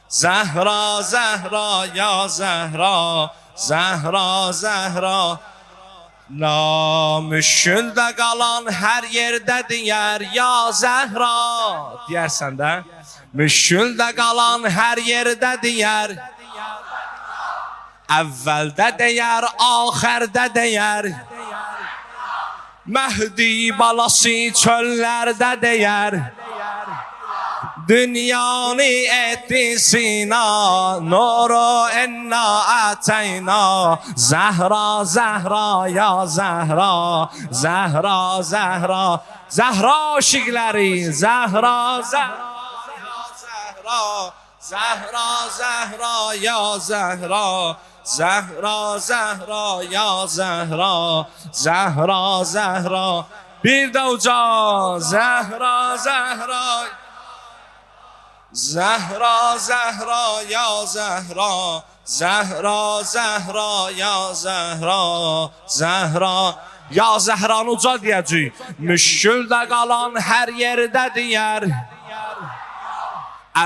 Zəhra, Zəhra, ya Zəhra. Zəhra, Zəhra. Namüşküldə qalan hər yerdə deyər ya Zəhra. Deyərsən də. Müşküldə qalan hər yerdə deyər. Əvvəldə deyər, axərdə deyər. Məhdi balası çöllərdə deyər. dünyanı etti sina, nuru enna ateyna. Zehra Zehra ya Zehra, Zehra Zehra, Zehra aşıkları, Zehra Zehra ya Zehra, Zehra Zehra ya Zehra, Zehra Zehra ya Zehra, Zehra Zehra. Bir de uca Zehra Zehra, Zehra Zehra ya Zehra, Zehra Zehra ya Zehra, Zehra ya Zehra'nı uca diyəcək. Müşküldə qalan hər yerdə deyər,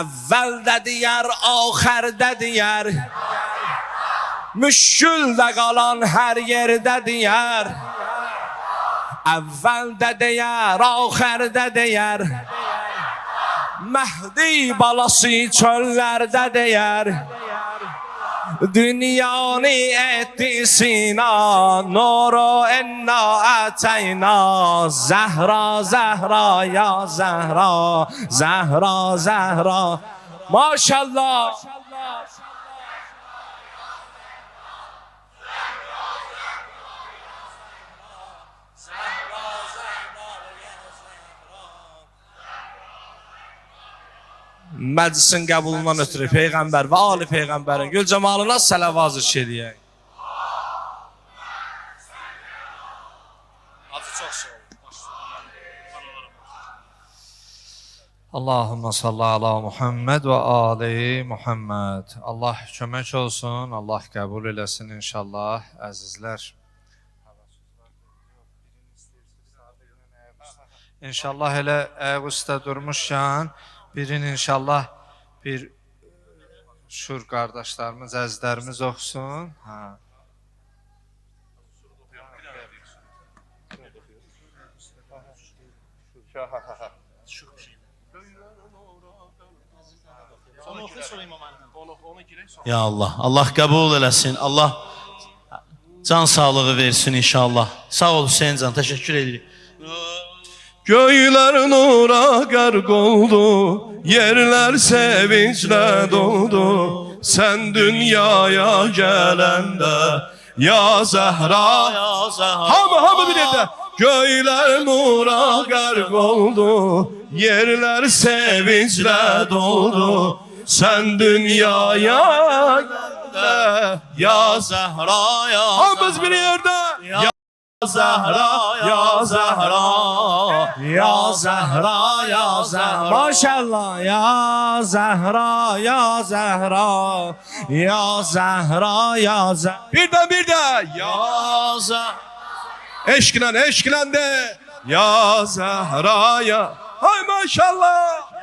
əvvəldə deyər, axərdə deyər. Müşküldə qalan hər yerdə deyər, əvvəldə deyər, axərdə deyər. Mehdi balası çöllərdə deyər, dünyanı etti sina, nuru enna ateyna. Zehra Zehra ya Zehra, Zehra Zehra. Maşallah. Məclisin qəbulundan ötürü Peyğəmbər və Ali Peyğəmbərin gül cəmalına sələvat zikr edək. Allahümme salli ala Muhammed və Ali Muhammed. Allah kömək olsun, Allah qəbul eləsin inşallah. Əzizlər, İnşallah elə ayaq üstə durmuşkən birin inşallah bir şur qardaşlarımız, əzizlərimiz oxusun. Ha. Ya Allah, Allah qəbul eləsin. Allah can sağlığı versin inşallah. Sağ ol Hüseyin can, təşəkkür edirik. Göyler nura gark oldu, yerler sevinçle doldu. Sen dünyaya gelende ya Zehra, Ya Zehra. hamı bir yerde. Göyler nura gark oldu, yerler sevinçle doldu. Sen dünyaya gelende Ya Zehra, ya hamımız bir yerde. Zehra, ya Zehra, ya Zehra, ya Zehra. Maşallah ya Zehra, ya Zehra, ya Zehra, ya Zehra. Bir de ya Ya Zehra. eşklen de ya Zehra ya. Hay maşallah.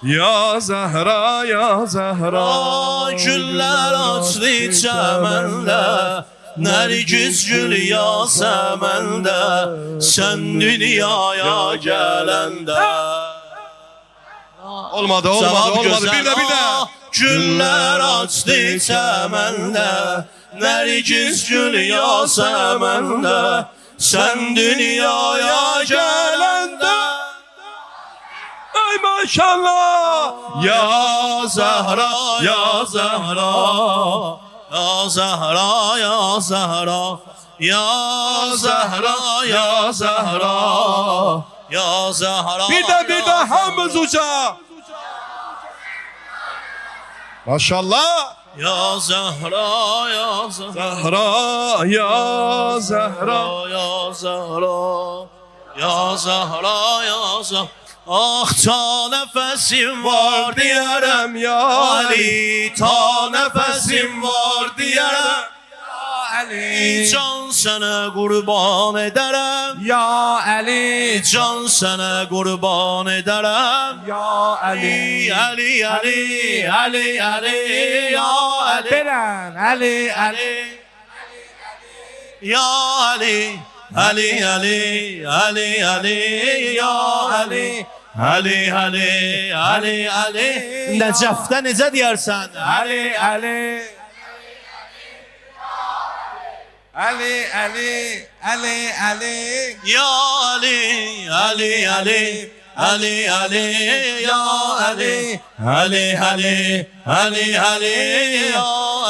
Ya Zehra ya Zehra. Güller açdı çəməndə, Nərgiz gül yasəməndə, Sən dünyaya gələndə. Olmadı. Bir de. Güller açdı çəməndə, Nərgiz gül yasəməndə, Sən dünyaya gələndə. Ay maşallah. Ya Zehra ya Zehra. Ya Zehra, ya Zehra, ya Zehra, ya Zehra, ya Zehra. Bir de hamımız uca. Maşallah. Ya Zehra, ya Zehra, Zehra ya Zehra. ya Zehra, ya Zehra, ya Zehra. Ah ta nefesim var diyerem ya Ali, ta nefesim var diyerem Ali, can sana kurban ederim. ya Ali, Can sana kurban ederim. ya Ali, Ali, Ali, Ali, Ali, ya Ali, Beren, Ali, Ali. ya Ali, Ali, Ali, Ali, Ali, ya Ali, Ali, Ali, Ali, Ali. Necəfdə necə deyərsən? Ali, Ali. Ali, Ali, Ali, Ali. Ya Ali, Ali, Ali, Ali, Ali, Ya Ali, Ali, Ali, Ali, Ali, Ya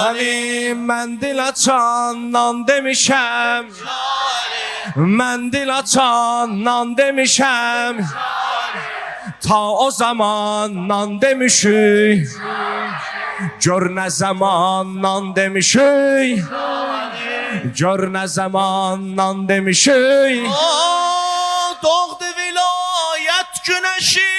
Ali. Mendil açandan demişəm, mendil açandan demişəm, ta o zamandan demişik, gör nə zamandan demişik, gör nə zamandan demişik. Doğdu vilayet güneşi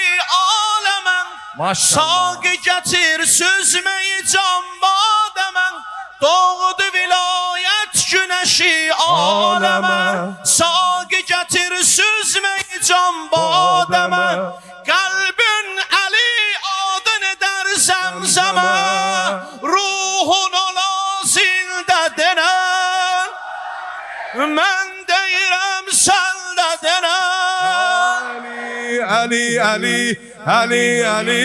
alemen, Maşallah. sağı getir süzmeyi can bademen. Doğdu vilayet güneşi alemen, sağı getir süzmeyi can bademen. Kalbin Ali adını der zemzeme, ruhun ola zilde denen. Men deyirəm sən də denən. Ali, Ali, Ali, Ali,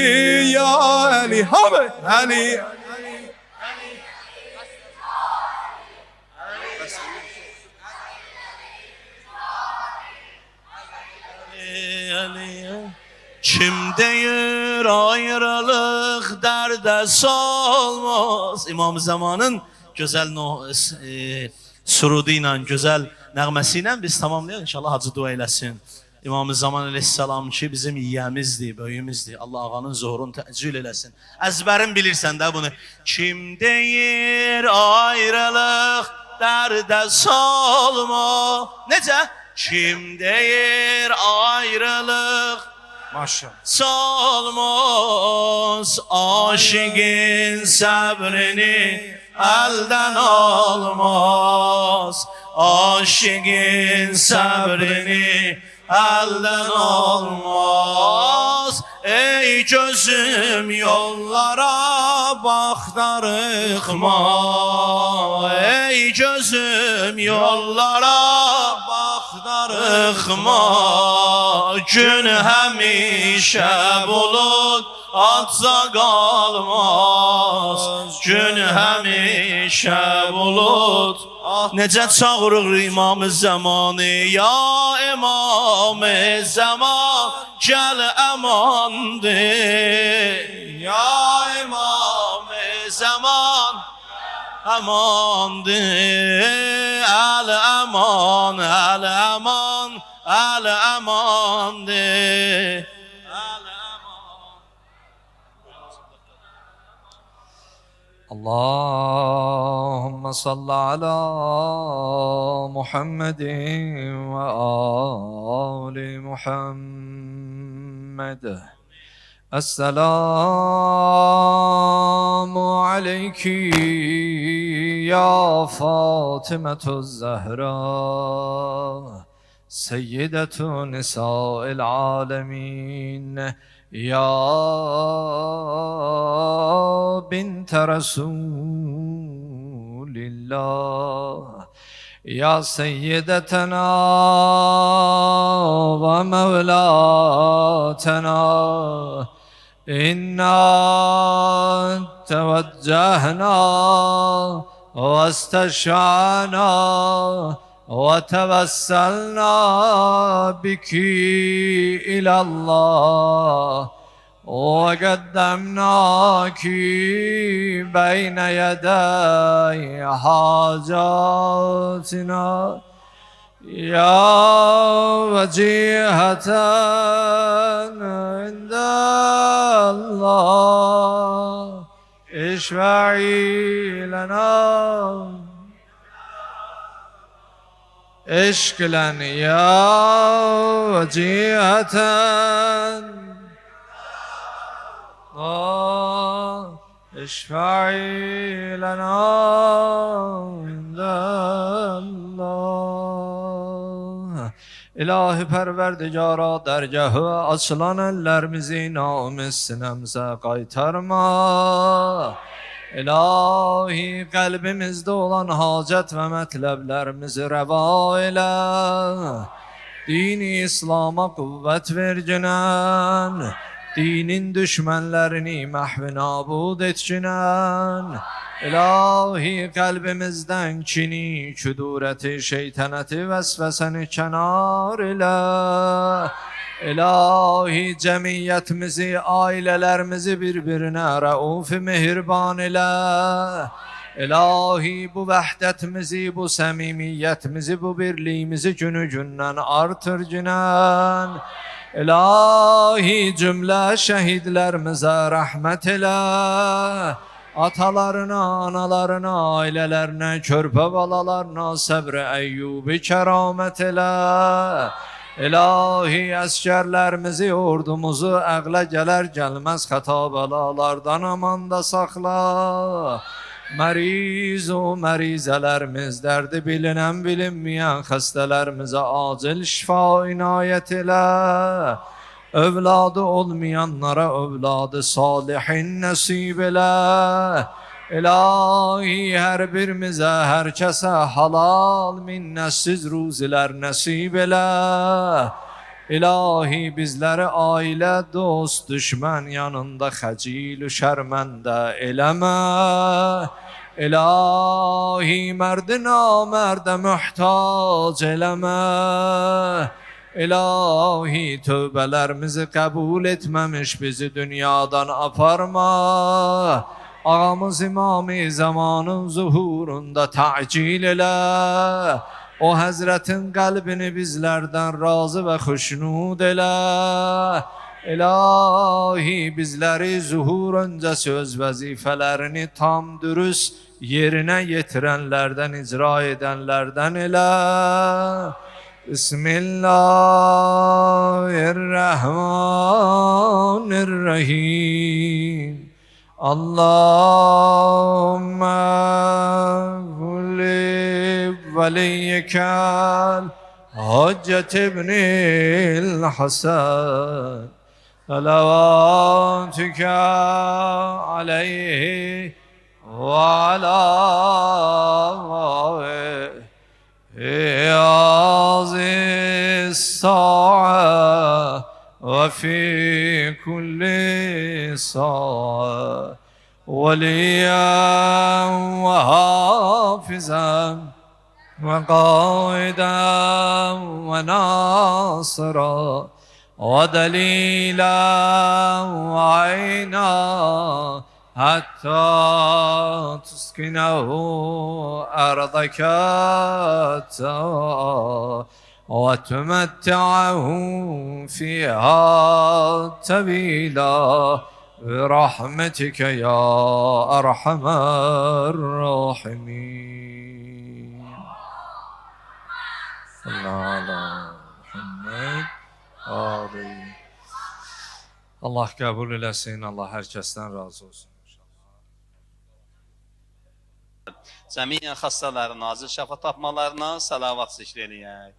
ya Ali, hamı Ali. Kim deyir ayrılıq dərdə salmaz. İmam Zamanın gözəl surudu ilə, gözəl nəğməsi ilə biz tamamlayaq. İnşallah Hacı dua eləsin. İmam Zaman aleyhisselam ki bizim yiyəmizdir, böyümüzdür. Allah ağanın zuhurunu təcil eləsin. Əzbərin bilirsən də bunu. Kim deyir ayrılıq dərdə salma. Necə? Kim deyir ayrılıq Maşallah. salmaz, aşığın səbrini elden almaz. Aşığın səbrini elden almaz. Ey gözüm yollara baxdarıqma, ey gözüm yollara baxdarıqma. Gün həmişə bulut atsa qalmaz, gün həmişə bulut. Necə çağırır İmam Zamanı, ya İmam Zaman, gəl əmandır. Ya İmam Zaman, əmandır. Əl əman, əl əman, əl əmandır. اللهم صل على محمد وآل محمد. السلام عليك يا فاطمة الزهراء سيدة نساء العالمين، يا بنت رسول الله، يا سيدتنا ومولاتنا. إنا توجهنا واستشفعنا وتوسلنا بك إلى الله، وقدمناك بين يدي حاجاتنا يا وجيهة عند الله. اشفعي لنا اشكلا يا وجيهة اشفعي لنا عند الله. İlahi Perverdigara dergahı açılan ellerimizi namus sinemize kaytarma. İlahi kalbimizde olan hacet ve metleblerimizi reva eyle. Dini İslam'a kuvvet ver Cenab. dinin düşmənlərini məhv nabud etkinən. İlahi kalbimizden kini, küdureti, şeytaneti, vesveseni kenar ile. İlahi cemiyetimizi, ailelerimizi birbirine rauf-i mehriban ile. İlahi bu vahdetimizi, bu samimiyetimizi, bu birliğimizi günü günden artır günen. İlahi cümle şehitlerimize rahmet ile. Atalarına, analarına, ailelerine, körpe balalarına sabr-ı Eyyubi keramet ile. İlahi əsgərlərimizi, ordumuzu əqlə gələr gəlməz xəta bəlalardan amanda saxla. Məriz o mərizələrimiz, dərdi bilinən bilinməyən xəstələrimizə acil şifa inayət elə. Övladı olmayanlara övladı salihin nəsib elə. İlahi hər birimizə, hər kəsə halal minnətsiz ruzilər nəsib elə. İlahi bizləri ailə, dost, düşmən yanında xəcil-ü şərməndə eləmə. İlahi mərdi namərdə mühtac eləmə. İlahi tövbələrimizi qəbul etməmiş bizi dünyadan aparma. Ağamız İmam-ı Zamanın zuhurunda tacil elə. O Həzrətin qəlbini bizlərdən razı və xoşnud elə. İlahi bizləri zuhur öncəsi öz vəzifələrini tam dürüst yerinə yetirənlərdən, icra edənlərdən elə. Bismillahirrahmanirrahim. اللهم ولي وليك حجة ابن الحسن صلواتك عليه وعلى هذه الساعة وفي كل ساعة وليا وحافظا وقائدا وناصرا ودليلا وعينا حتى تسكنه أرضك وتمتعه فيها طويلا برحمتك يا أرحم الراحمين. صلى على محمد آله. Allah qəbul eləsin, Allah hər kəsdən razı olsun. Cəmiyyən xəstələrin acil şəfa tapmalarına salavat zikr eləyək.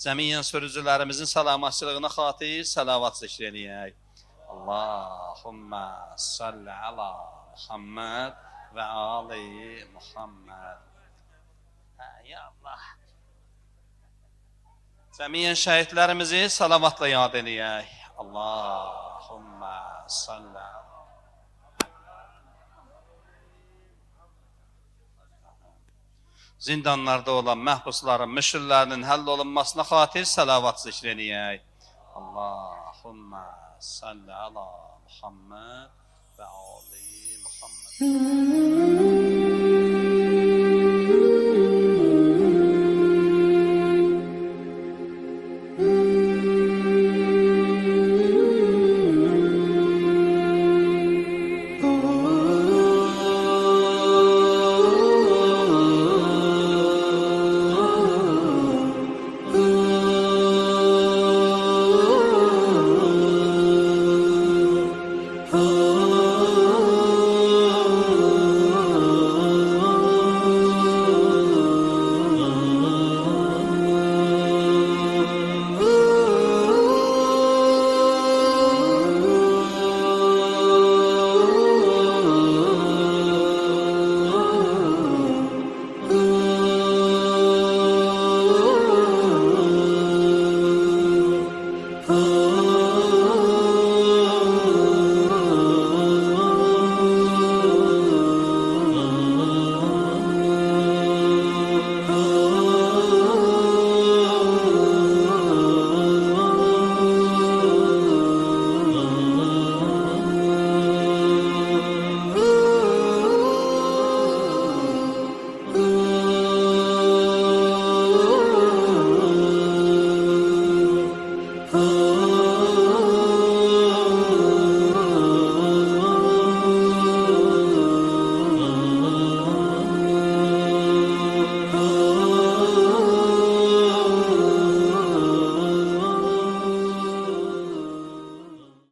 Cəmiyyən sürücülərimizin salamatçılığına xatir salavat zikr eləyək. Allahümmə salli ala Muhammed və ali Muhammed. Ya Allah. Cəmiyyən şəhidlərimizi salavatla yad eləyək. Allahümmə salli ala. Zindanlarda olan məhbusların, müşriklərinin həll olunmasına xatir salavat zikr eləyək. Allahümmə salli ala Muhammed və ali Muhammed.